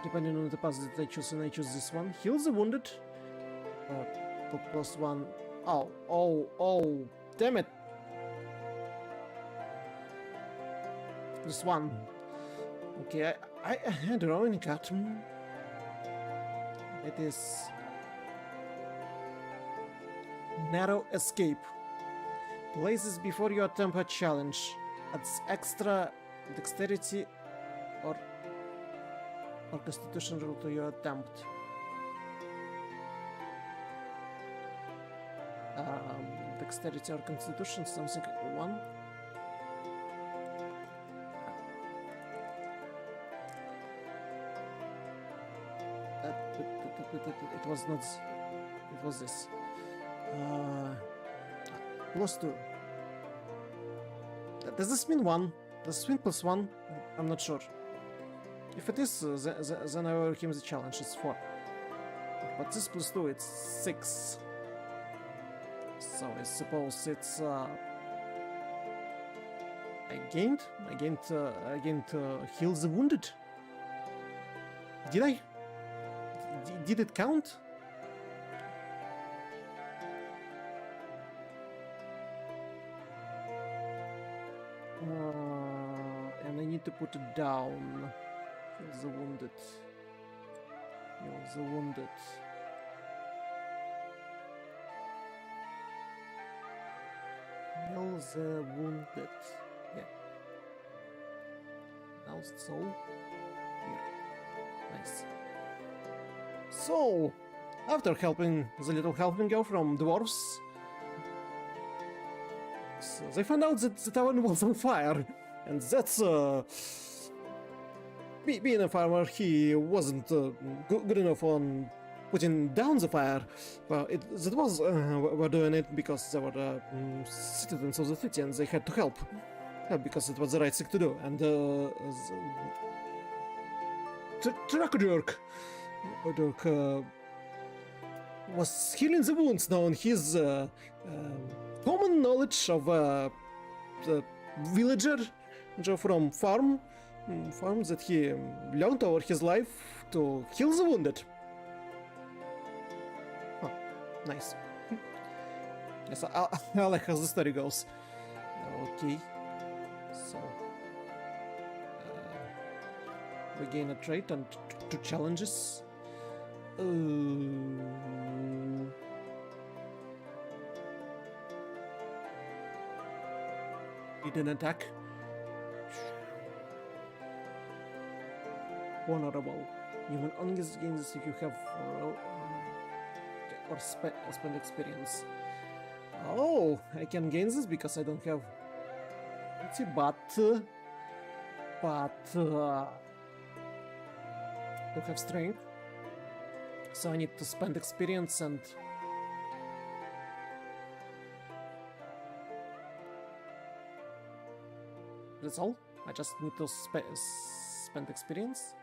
[SPEAKER 1] Depending on the path that I choose, and I choose this one. Heal the wounded. +1. Oh, damn it. This one. Okay, I draw any card. It is narrow escape. Places before you attempt a challenge. Adds extra dexterity or constitution roll to your attempt. Dexterity or constitution, something 1. It was not. It was this. +2. Does this mean 1? Does this mean +1? I'm not sure. If it is, then I will overcame the challenge. It's 4. But this +2, it's 6. So I suppose it's. I gained heal the wounded. Did I? Did it count? And I need to put it down. Heal the wounded. Heal the wounded. Heal the wounded. Yeah. Now it's all here. Nice. So, after helping the little helping girl from dwarves, so they found out that the town was on fire, and that's being a farmer, he wasn't good enough on putting down the fire. Well, that was were doing it because they were citizens of the city and they had to help because it was the right thing to do. And Dracodirk was healing the wounds now on his common knowledge of the villager from farm that he learned over his life to heal the wounded. Huh, nice. Yes, I like how the story goes. Okay, so we gain a trait and 2 challenges. Need an attack. Vulnerable. You will only gain this if you have or spend experience. Oh, I can gain this because I don't have. Let's see, but don't have strength, so I need to spend experience and. That's all. I just need to spend experience.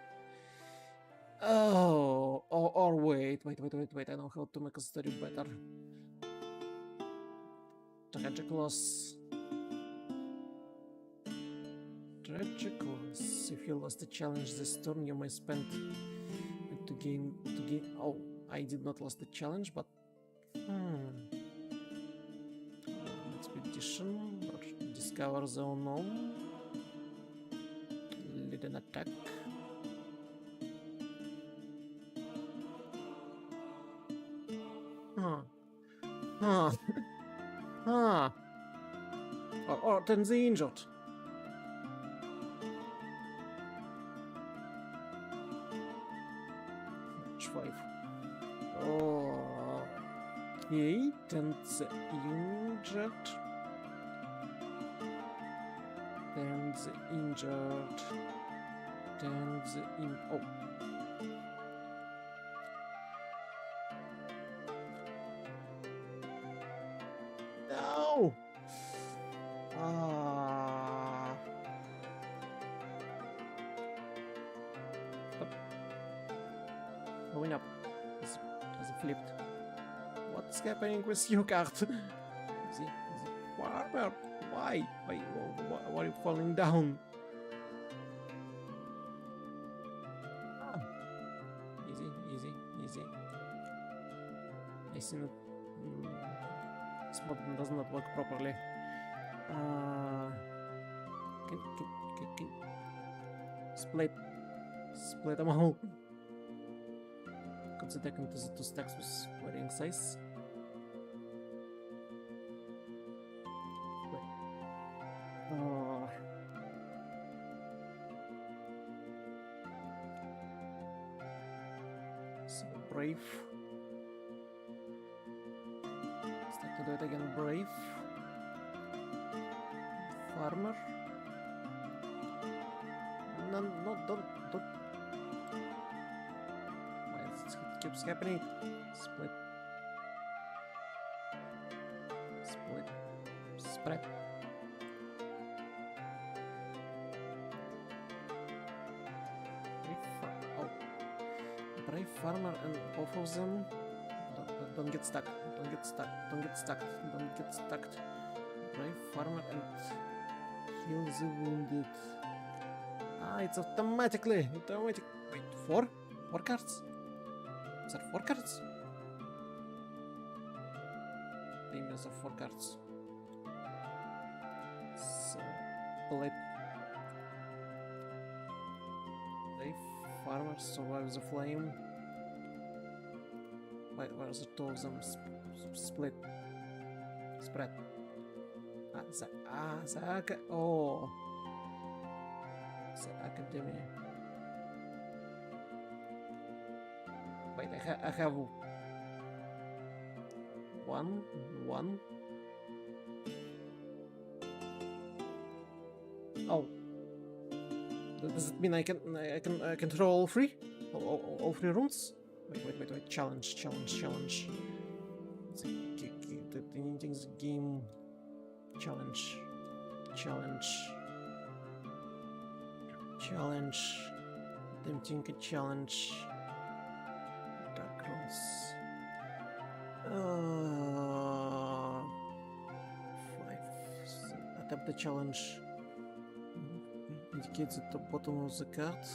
[SPEAKER 1] Oh, or wait. I know how to make a story better. Tragic loss. If you lost the challenge this turn, you may spend it to gain. Oh, I did not lose the challenge, but expedition or discover the unknown. Lead an attack. Or turn the injured. H5. Okay, turn the injured. Stands injured. Stands in. Oh. No! Ah. Stop. Going up. Has it flipped? What's happening with your card? Is he farmer? Why? Why are you falling down? Ah. Easy. I see that this mod does not work properly. Can split them all. Consider into the two stacks with varying size. So brave. Start to do it again. Brave. Farmer. No, don't. Why it keeps happening? Split. Spread. Brave farmer and both of them don't get stuck. Brave farmer and heal the wounded. Ah, it's automatically. Wait, 4 cards? Is that 4 cards? Names of 4 cards. So, play. Brave farmer survives the flame. Where's the 2 of them split? Spread. Oh. The academy. Wait, I have 1. Oh. Does it mean I can throw all 3? All 3 runes? Wait. Challenge. The ending the game. Challenge. Tempting a challenge. Dark runes. 5. Attempt the challenge. Indicates at the bottom of the card.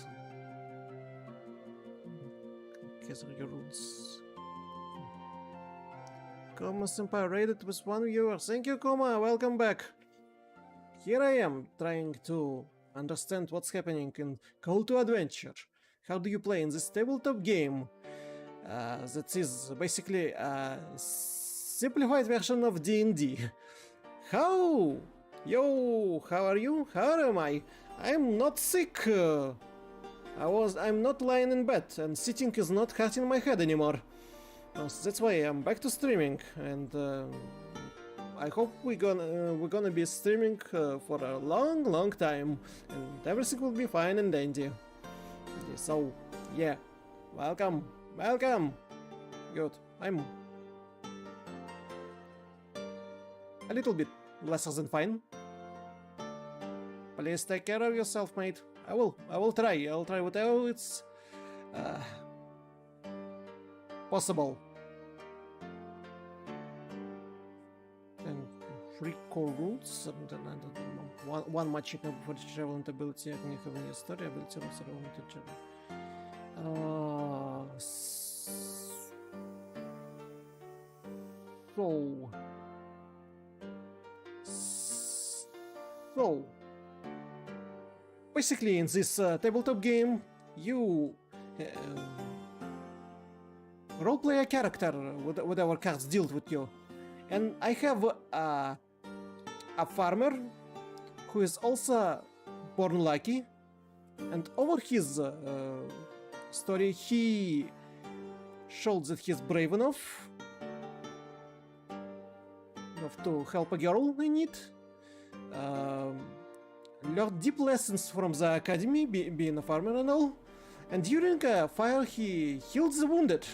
[SPEAKER 1] Gather your runes. Koma Senpai raided with 1 viewer. Thank you, Koma. Welcome back. Here I am, trying to understand what's happening in Call to Adventure. How do you play in this tabletop game? That is basically a simplified version of D&D. How? Yo, how are you? How am I? I'm not sick. I'm not lying in bed, and sitting is not hurting my head anymore. So that's why I'm back to streaming, and I hope we're gonna be streaming for a long time, and everything will be fine and dandy. So yeah, welcome. Good. I'm a little bit lesser than fine. Please take care of yourself, mate. I will try. I'll try whatever it's possible. And 3 core rules. One magic for relevant ability. I can have a story ability also relevant to travel. So basically, in this tabletop game, you roleplay a character with whatever cards deal with you. And I have a farmer who is also born lucky, and over his story he showed that he's brave enough to help a girl in need. learned deep lessons from the academy, being a farmer and all. And during a fire, he healed the wounded.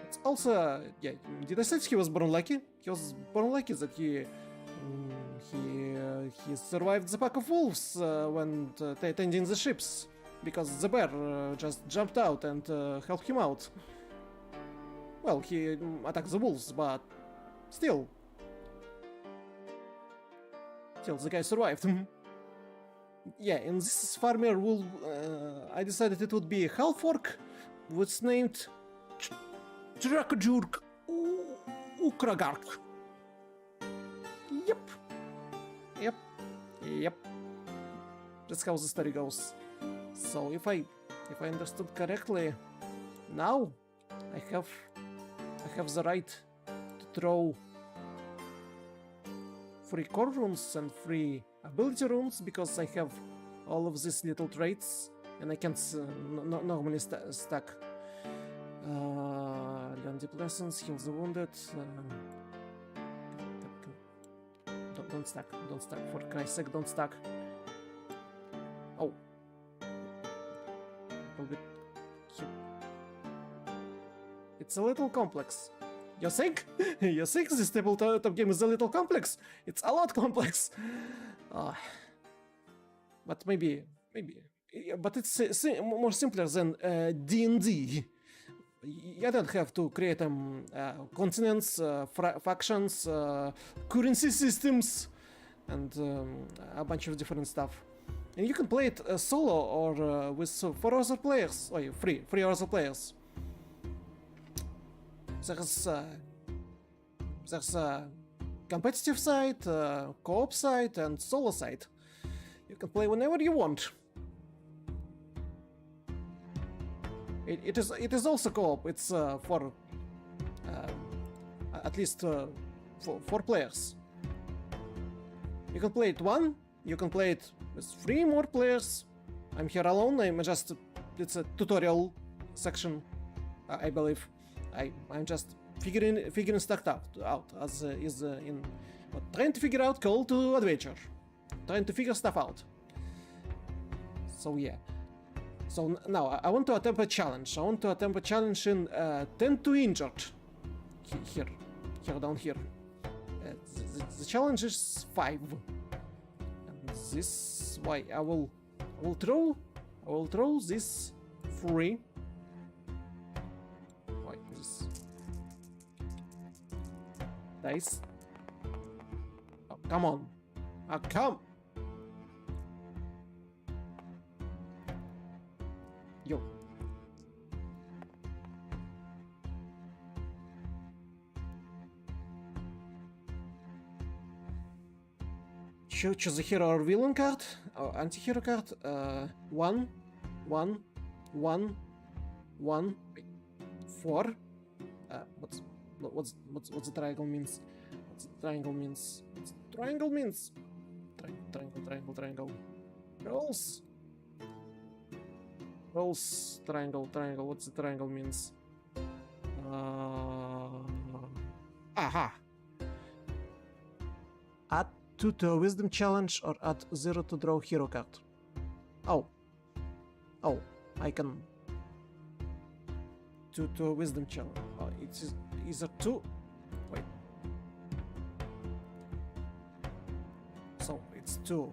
[SPEAKER 1] It's also, yeah. Did I say he was born lucky? He was born lucky that he survived the pack of wolves when tending the ships, because the bear just jumped out and helped him out. Well, he attacked the wolves, but still the guy survived. Yeah, in this farmer wool, I decided it would be a half orc, was named Drakajurk Ukragark. Yep. That's how the story goes. So if I understood correctly, now I have the right to throw 3 core runes and 3 ability runes, because I have all of these little traits and I can't normally stack. Learn deep lessons, heal the wounded. Don't stack, for Christ's sake, don't stack. Oh. It's a little complex. You think? You think this tabletop game is a little complex? It's a lot complex. But maybe. But it's more simpler than D&D. You don't have to create continents, factions, currency systems, and a bunch of different stuff. And you can play it solo or with 4 other players, or 3 other players. There's a competitive side, co-op side, and solo side. You can play whenever you want. It is also co-op. It's for at least 4 players. You can play it one. You can play it with 3 more players. I'm here alone. It's a tutorial section, I believe. I'm just figuring stuff out as is in trying to figure out call to adventure, trying to figure stuff out. So yeah. So now I want to attempt a challenge. I want to attempt a challenge in 10 to injured. Here down here. The challenge is 5. And this why I will throw this 3. Why this dice? Oh, come on. Come. Yo. Choose a hero or villain card, or anti-hero card. 1, 1, 1, 1, 4. What's the triangle means? What's the triangle means? What's the triangle means? Triangle. Rolls, triangle. What's the triangle means? Aha! Add 2 to a wisdom challenge or add 0 to draw hero card. Oh, I can 2 to a wisdom challenge. Oh, it's either 2. Wait. So it's 2.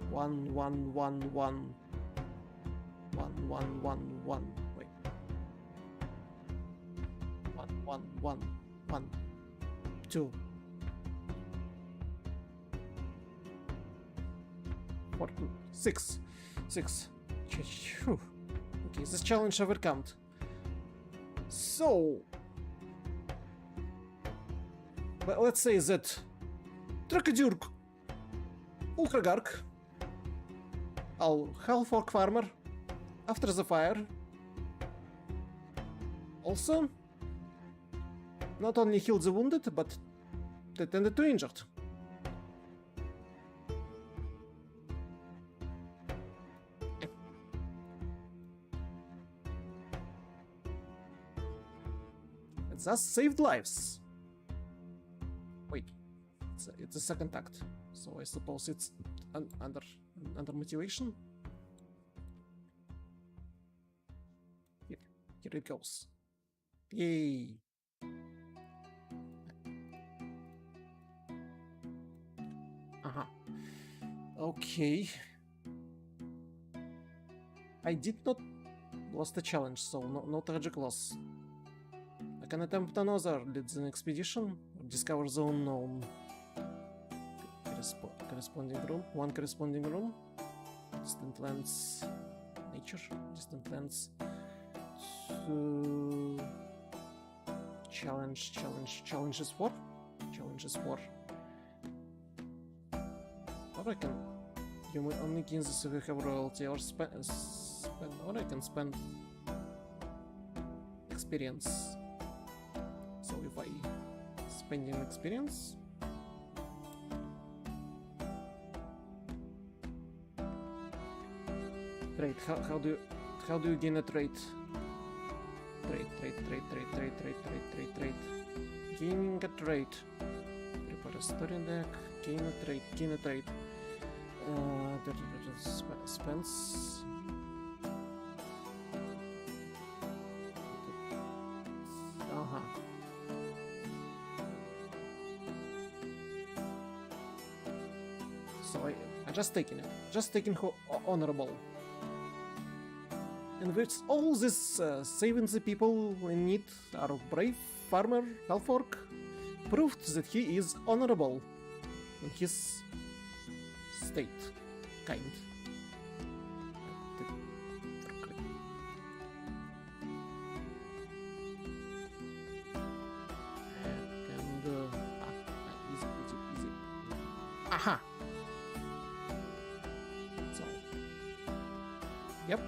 [SPEAKER 1] 1, 1, 1, 1. 1, 1, 1, 1. Wait. 1, 1, 1, 1. 2. 4, 6. 6. Okay, this challenge overcome. So, let's say that Drakajurk Ultragark, half orc farmer, after the fire, also not only healed the wounded, but they tended to injured. And thus saved lives. Wait. It's a second act, so I suppose it's under motivation. Here it goes. Yay! Okay. I did not lost the challenge, so no tragic loss. I can attempt another, lead an expedition, or discover the unknown. Corresponding room, one corresponding room. Distant lands, nature, distant lands. Challenges war. Or I can, you may only gain this if you have royalty, or or I can spend experience. So if I spending experience, trade. How do you gain a trade? Trade. Gaining a trade. Prepare a story deck. Gain a trade. Spends. So I just taking it. Just taking honorable. And with all this saving the people in need are brave farmer Halfork proved that he is honorable in his state, kind. And easy. Aha! So, yep.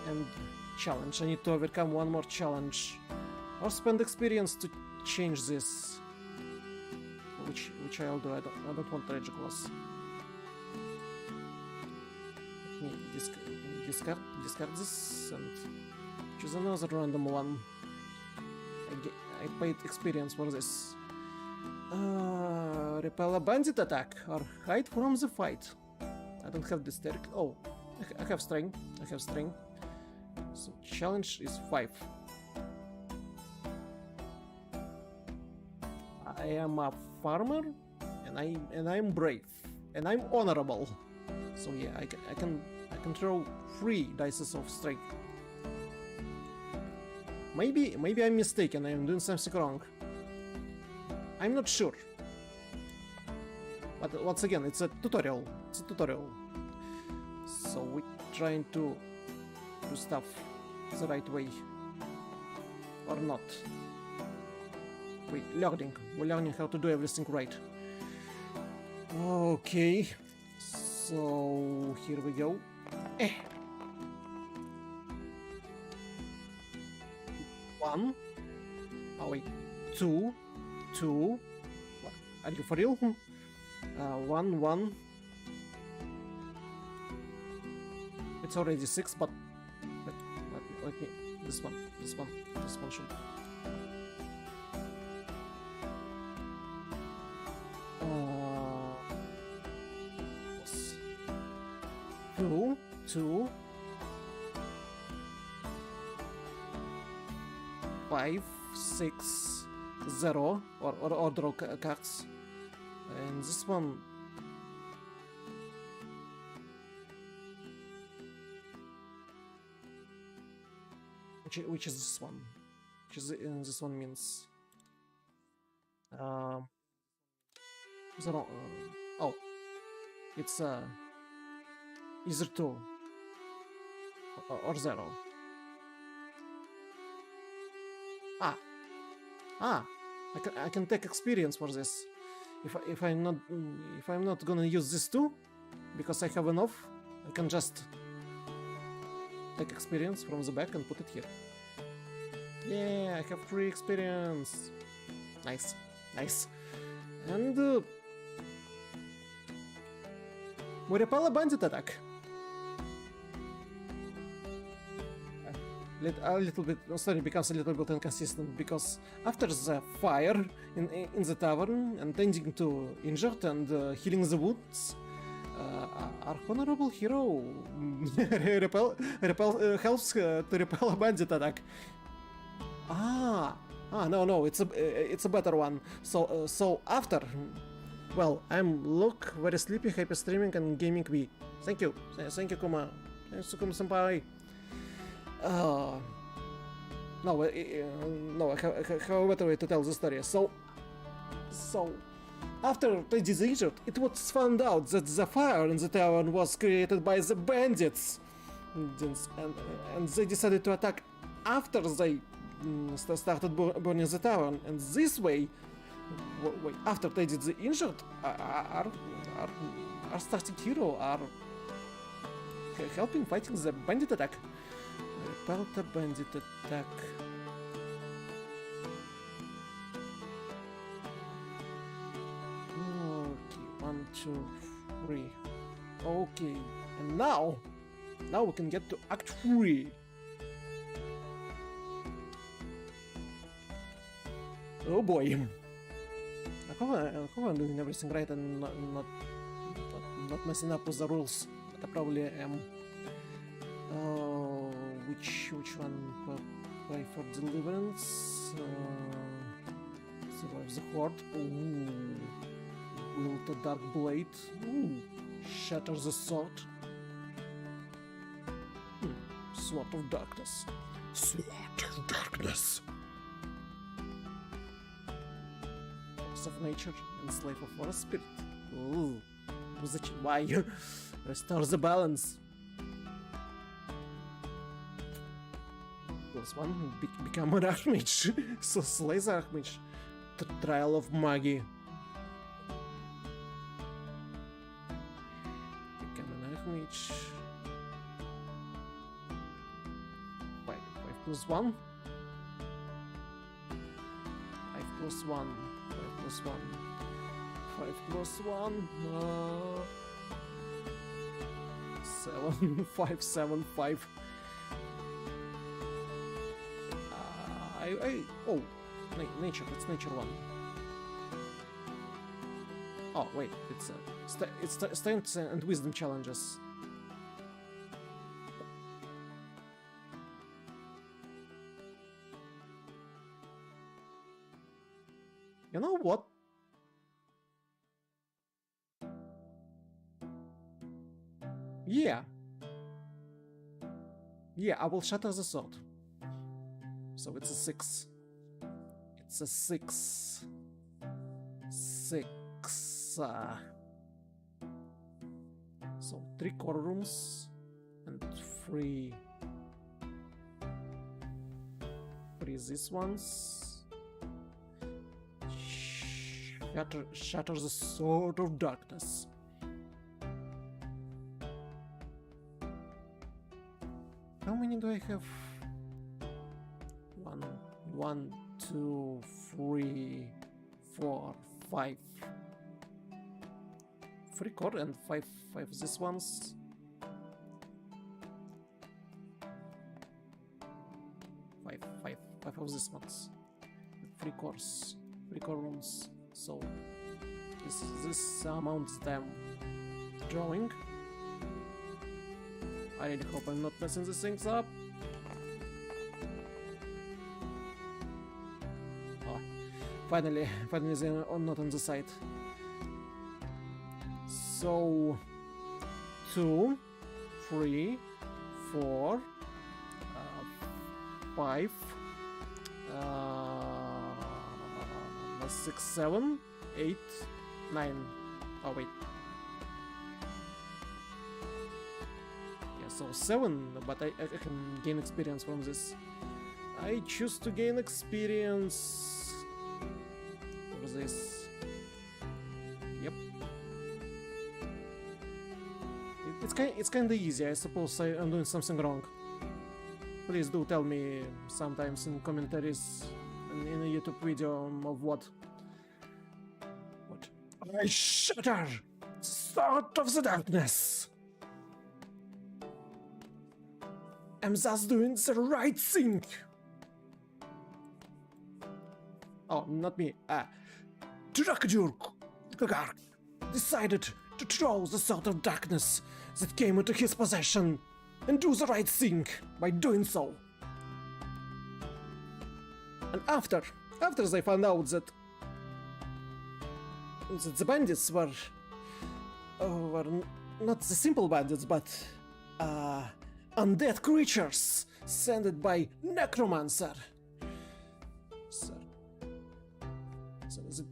[SPEAKER 1] And challenge. I need to overcome one more challenge, or spend experience to change this. Which I'll do. I don't want tragic loss. Let me discard this and choose another random one. I paid experience for this. Repel a bandit attack or hide from the fight. I don't have this derrick. Oh, I have strength. So challenge is 5. I am a farmer, and I'm brave, and I'm honorable. So yeah, I can throw 3 dice of strength. Maybe I'm mistaken. I'm doing something wrong. I'm not sure. But once again, it's a tutorial. So we're trying to do stuff the right way, or not. We're learning how to do everything right. Okay, so here we go. One. Oh wait, two. Are you for real? 1. It's already 6, but let me. This one should. 2, 5, 6, 0, or draw cards, and this one. Which is this one? This one means 0. Oh, it's either 2 or 0. I can take experience for this. If I'm not gonna use this 2 because I have enough, I can just take experience from the back and put it here. Yeah, I have 3 experience. Nice. And we repel a bandit attack. a little bit, story becomes a little bit inconsistent, because after the fire in the tavern and tending to injured and healing the wounds, our honorable hero helps to repel a bandit attack. No, it's a better one. So after, well, I'm Luke, very sleepy, happy streaming and gaming me. Thank you, Kuma. Thanks, Kuma senpai. No, I have a better way to tell the story. So after they injured, it was found out that the fire in the tavern was created by the bandits, and they decided to attack after they started burning the tavern. And this way, after they did the injured, our starting hero are helping fighting the bandit attack. Repel the bandit attack. Okay, 1, 2, 3. Okay, and now we can get to Act 3. Oh boy. I hope I'm doing everything right and not messing up with the rules, but I probably am. Which one? Pray for deliverance. Survive the horde. Ooh. Wield the dark blade. Ooh. Shatter the sword. Sword of darkness. Sword of darkness. Force of nature and slave of forest spirit. Ooh. Why? Restore the balance. One, become an Archmage. So slay the Archmage. Trial of Magi. Become an Archmage. 5 plus 1. 5 plus 1. 5 plus 1. 5 plus 1. 7. 5, 7, 5. Oh, nature. It's nature 1. Oh wait, it's strength and wisdom challenges. You know what? Yeah, I will shatter the sword. So it's a 6. It's a 6. 6. So 3 core rooms and 3 these ones. Shatter the sword of darkness. How many do I have? 1, 2, 3, 4, 5. 3 core and 5 these ones. 5 of these ones. 3 cores, 3 core rooms. So this amounts them drawing. I really hope I'm not messing these things up. Finally they're not on the side. So 2, 3, 4, 5, 6, 7, 8, 9. Oh wait. Yeah, so 7, but I can gain experience from this. I choose to gain experience. This. Yep. It's kinda easy. I suppose I'm doing something wrong. Please do tell me sometimes in commentaries in a YouTube video of what. I shatter the sword of the darkness. am thus doing the right thing. Oh, not me. Drakajur Gagar decided to throw the sort of darkness that came into his possession and do the right thing by doing so. And after they found out that the bandits were not the simple bandits, but undead creatures sent by necromancer. So they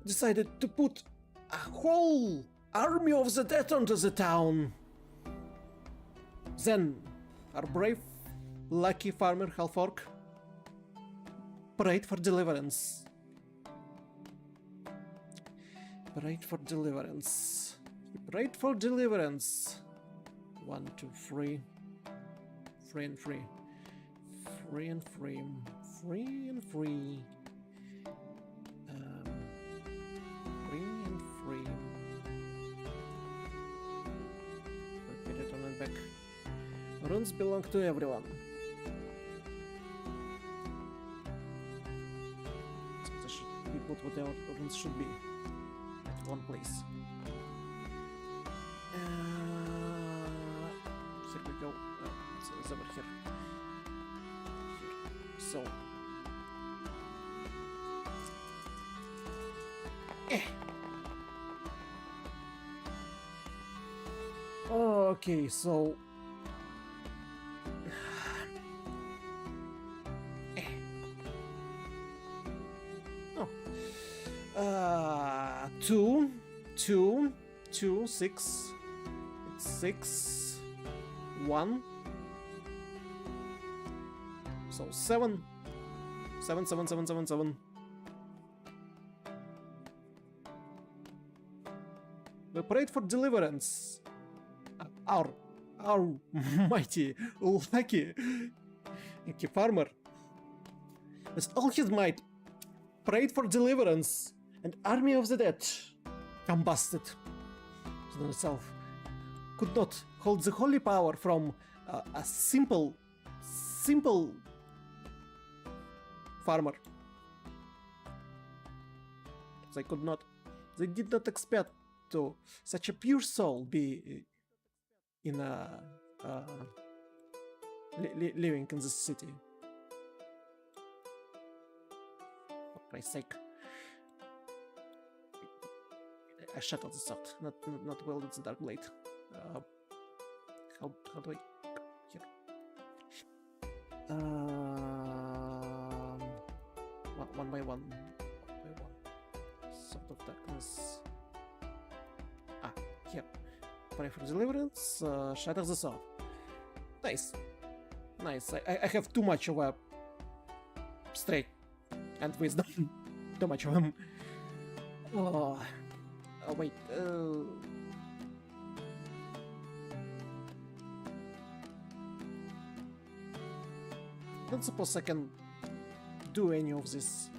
[SPEAKER 1] decided to put a whole army of the dead onto the town. Then our brave, lucky farmer half-orc prayed for deliverance. Prayed for deliverance. He prayed for deliverance. 1, 2, 3. Free and free. Free and free. Free and free. Free and free. Repeat it on and back. Runes belong to everyone. So they should be put whatever runes should be. At one place. Here we go. It's over here. So. Okay, so. Oh. 2, 2, 2, 6. 6, 1. So 7. 7, 7, 7, 7, 7. We prayed for deliverance. Our mighty, lucky farmer, with all his might, prayed for deliverance, and army of the dead combusted within itself. Could not hold the holy power from a simple farmer. They could not. They did not expect to such a pure soul be in a living in this city. For Christ's sake. I shut out the thought. Not well, it's a dark blade. How do I... Here. One by one. Sort of darkness. Here. Pray for deliverance, shatter the sword. Nice. Nice. I have too much of a strength and wisdom. Too much of them. Oh wait. I don't suppose I can do any of this.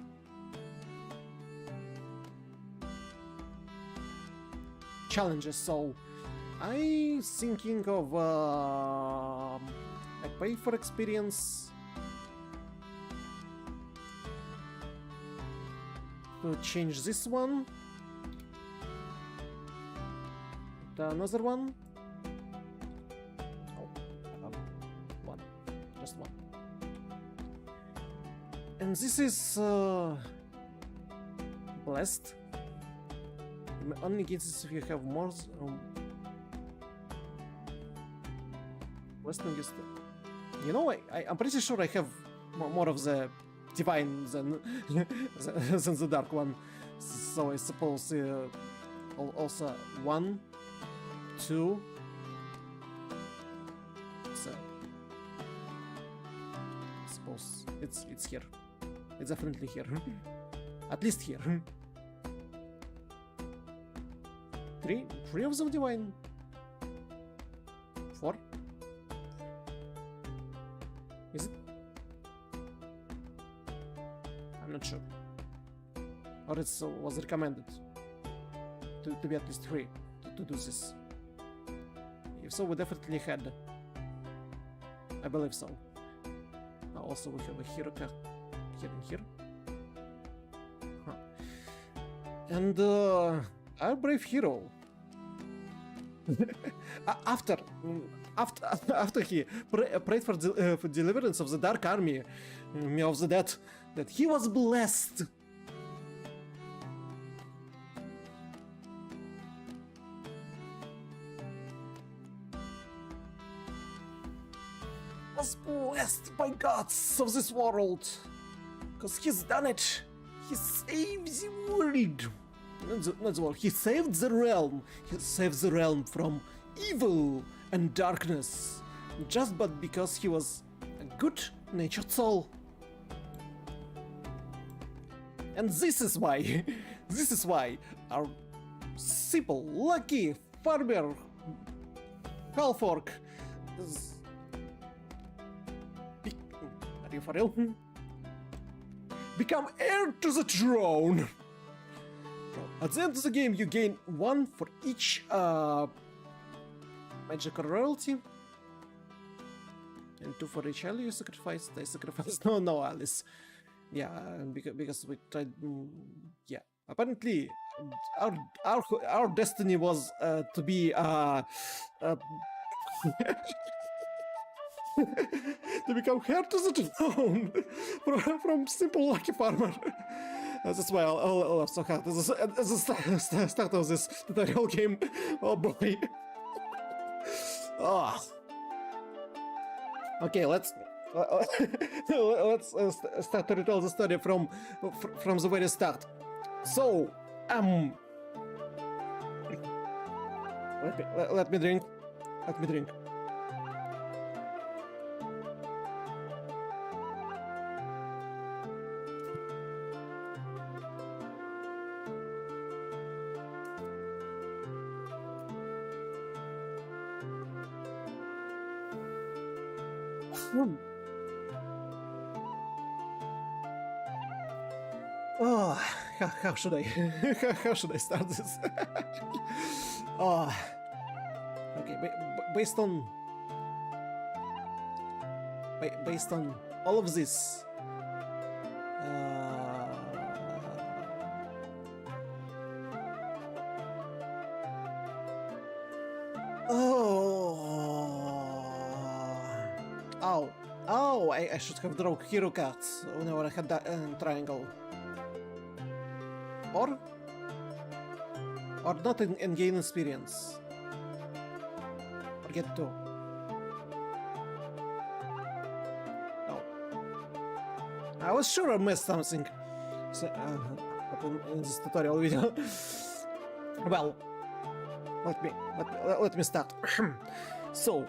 [SPEAKER 1] Challenges, so I'm thinking of I pay for experience to change this one, another one. Oh, one, just one, and this is blessed. Only gets this if you have more. Western is the, you know, I'm pretty sure I have more of the divine than than the dark one. So I suppose also 1, 2. So I suppose it's here. It's definitely here. At least here. 3 of them divine. 4. Is it? I'm not sure. Or it was recommended to be at least 3 to do this. If so, we definitely had I believe so. Also, we have a hero card here and here. Huh. And our brave hero, after he prayed for deliverance of the dark army of the dead, that he was blessed. Was blessed by gods of this world, because he's done it. He saves the world. Not the world. He saved the realm. He saved the realm from evil and darkness, just but because he was a good-natured soul. And this is why, our simple, lucky farmer half-orc is... Are you for real? Become heir to the throne! At the end of the game, you gain 1 for each magical royalty, and 2 for each ally you sacrificed. I sacrificed no allies. Yeah, because we tried. Yeah, apparently, our destiny was to be to become heir to the throne from simple lucky farmer. That's why I'll laugh so hard as the start of this tutorial game. Oh boy. Oh. Okay, let's start to retell the story from the very start. So, let me drink. Let me drink. Oh, how should I how should I start this? Oh, okay. Based on all of this, I should have drawn hero cards whenever I had that triangle. Or not and gain experience. Or get 2. Oh. I was sure I missed something in this tutorial video. Well, let me start. So,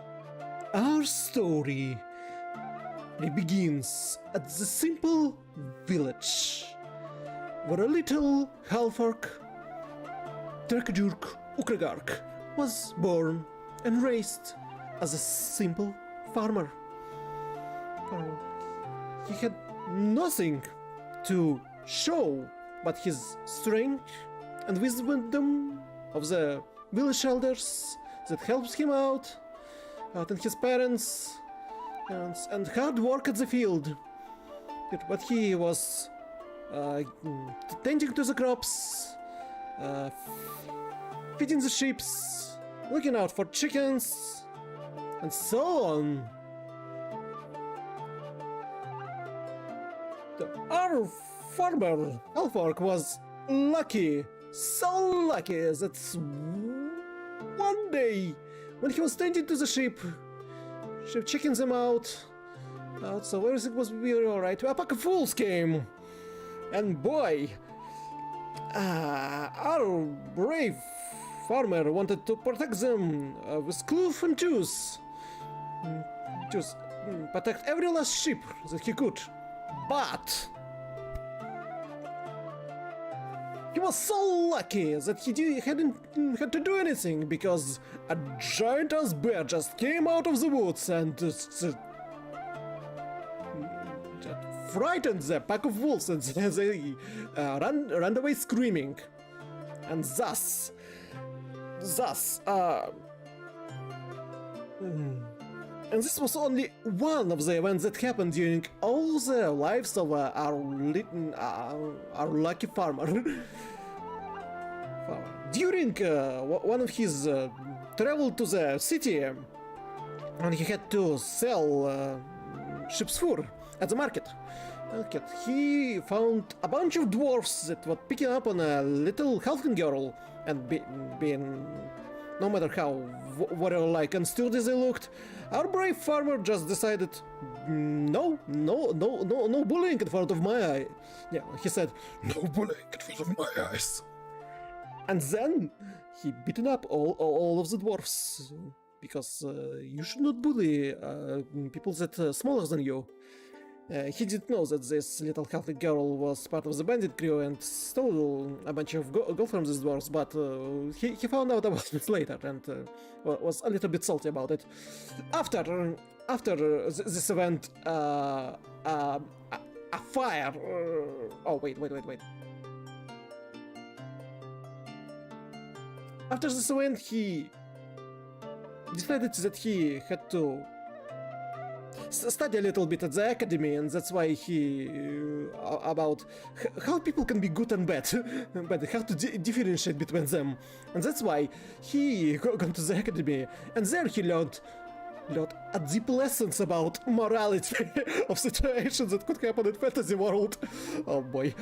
[SPEAKER 1] our story begins at the simple village where a little half-orc, Terkajurk Ukragark, was born and raised as a simple farmer. He had nothing to show but his strength and wisdom of the village elders that helps him out and his parents, and hard work at the field. But he was tending to the crops, feeding the sheep, looking out for chickens, and so on. Our farmer, Half-orc, was lucky, so lucky that one day, when he was tending to the sheep, checking them out, so everything was really alright, a pack of fools came. And boy, our brave farmer wanted to protect them with kloof and juice. Protect every last sheep that he could. But he was so lucky that he hadn't had to do anything, because a giant-ass bear just came out of the woods and frightened the pack of wolves, and they ran away screaming. And And this was only one of the events that happened during all the lives of our lucky farmer. During one of his travel to the city, and he had to sell ship's fur at the market. Okay. He found a bunch of dwarfs that were picking up on a little halfling girl, and being, no matter how warrior-like and sturdy they looked, our brave farmer just decided, no bullying in front of my eye. Yeah, he said, no bullying in front of my eyes. And then he beaten up all of the dwarfs, because you should not bully people that are smaller than you. He didn't know that this little halfling girl was part of the bandit crew and stole a bunch of gold from these dwarves, but he found out about it later and was a little bit salty about it. After this event, a fire... oh, wait. After this event, he decided that he had to study a little bit at the academy, and that's why he about how people can be good and bad, but how to differentiate between them, and that's why he gone to the academy, and there he learned a deep lessons about morality of situations that could happen in fantasy world. Oh boy.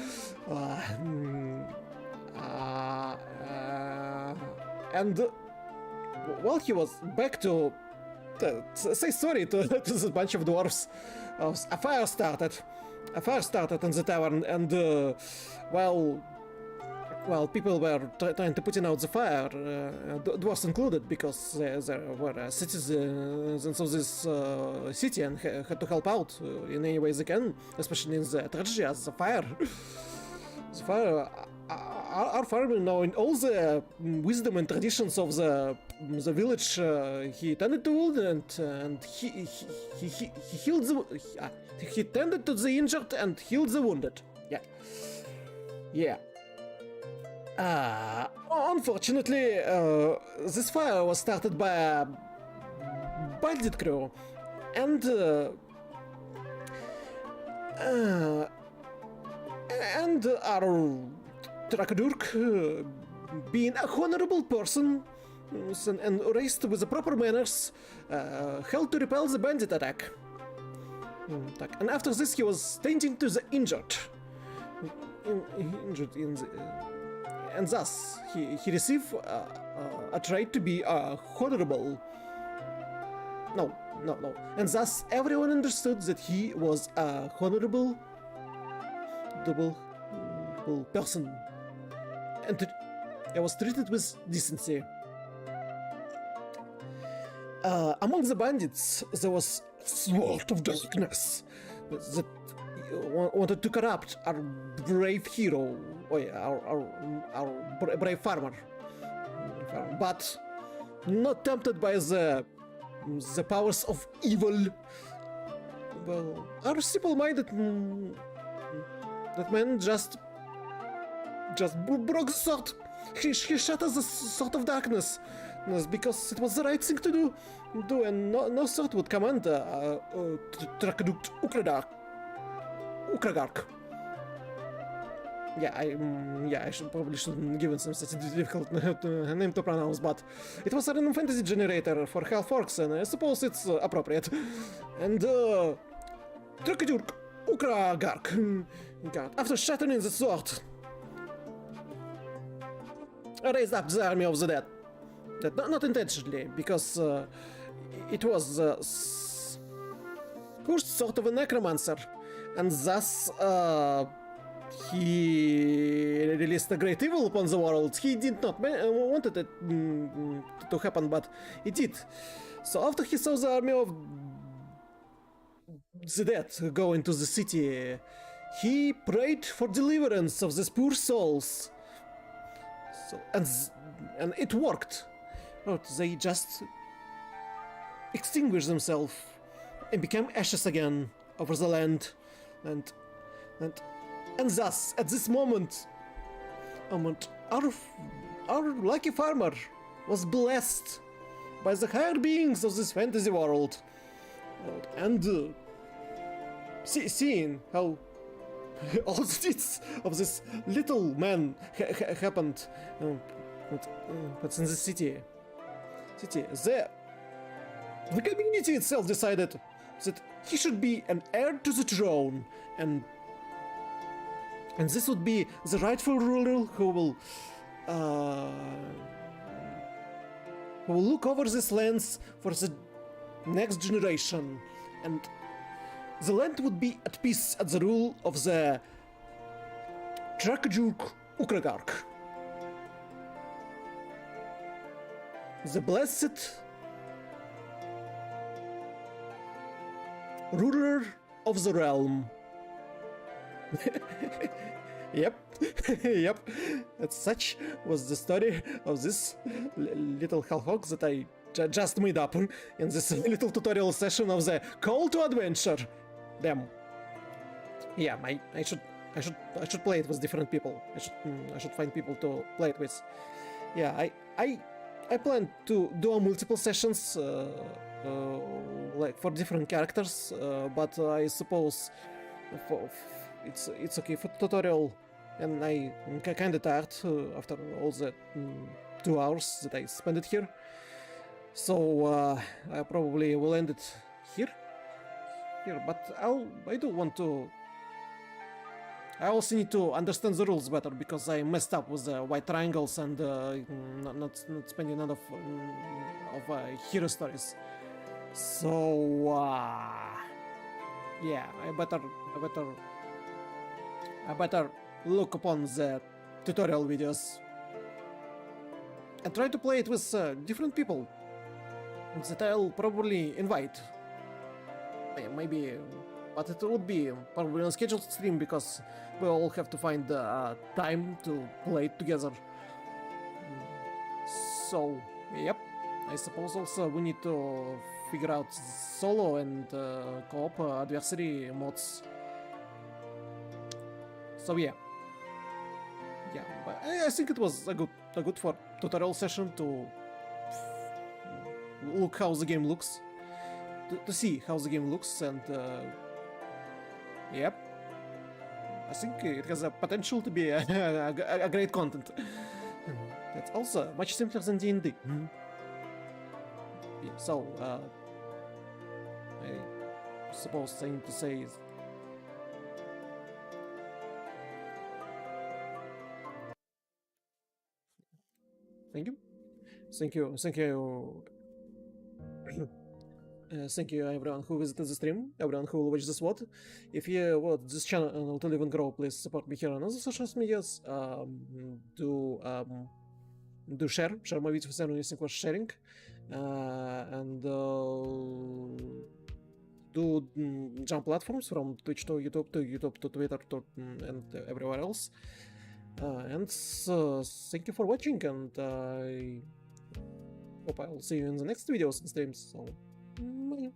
[SPEAKER 1] And while he was back to say sorry to this bunch of dwarfs, a fire started in the tavern, and while people were trying to put out the fire, dwarfs included, because there were citizens of this city and had to help out in any way they can, especially in the tragedy as the fire. Our farmer, knowing all the wisdom and traditions of the village, he tended to wound and he healed he tended to the injured and healed the wounded. Yeah. Unfortunately, this fire was started by a bandit crew, and our Trakadurk, being a honorable person and raised with the proper manners, helped to repel the bandit attack. And after this, he was tending to the injured, and thus he received a trait to be honorable. No. And thus everyone understood that he was a honorable person, and I was treated with decency. Among the bandits, there was a sword of darkness that wanted to corrupt our brave hero, our brave farmer, but not tempted by the powers of evil. Well, our simple-minded that man just broke the sword. He shattered the sword of darkness because it was the right thing to do, and no sword would command Trakaduk Ukragark. I probably shouldn't give him such a difficult name to pronounce, but it was a random fantasy generator for half-orcs, and I suppose it's appropriate. And Trakaduk Ukragark, after shattering the sword, raised up the army of the dead. Not intentionally, because it was the first sort of a necromancer, and thus he released a great evil upon the world. He did not want it to happen, but it did. So after he saw the army of the dead go into the city, he prayed for deliverance of these poor souls. So, and it worked. They just extinguished themselves and became ashes again over the land, and thus at this moment, our lucky farmer was blessed by the higher beings of this fantasy world, and seeing how all the deeds of this little man happened, what's in the city. The community itself decided that he should be an heir to the throne, and this would be the rightful ruler who will look over these lands for the next generation, and the land would be at peace at the rule of the Drakkjuk Ukragark, the blessed ruler of the realm. Yep, yep. And such was the story of this little Halhog that I just made up in this little tutorial session of the Call to Adventure. Damn. Yeah, I should play it with different people. I should find people to play it with. Yeah, I plan to do multiple sessions, like for different characters, but I suppose it's okay for tutorial, and I kinda tired after all the 2 hours that I spent it here. So I probably will end it here. But I do want to. I also need to understand the rules better because I messed up with the white triangles and not spending none of hero stories. So yeah, I better look upon the tutorial videos and try to play it with different people that I'll probably invite. Maybe, but it would be probably on a scheduled stream because we all have to find time to play it together. So, yep, I suppose also we need to figure out solo and co-op adversary mods. So yeah, but I think it was a good for tutorial session to look how the game looks, to see how the game looks, and yep, I think it has a potential to be a great content. That's also much simpler than D&D. Yeah, so I suppose I need to say thank you. Thank you everyone who visited the stream, everyone who will watch this VOD. If you want this channel to live and grow, please support me here on other social medias. Do share my videos with anyone you think worth sharing, and do jump platforms from Twitch to YouTube to Twitter and everywhere else. And thank you for watching, and I hope I'll see you in the next videos and streams. So, bye.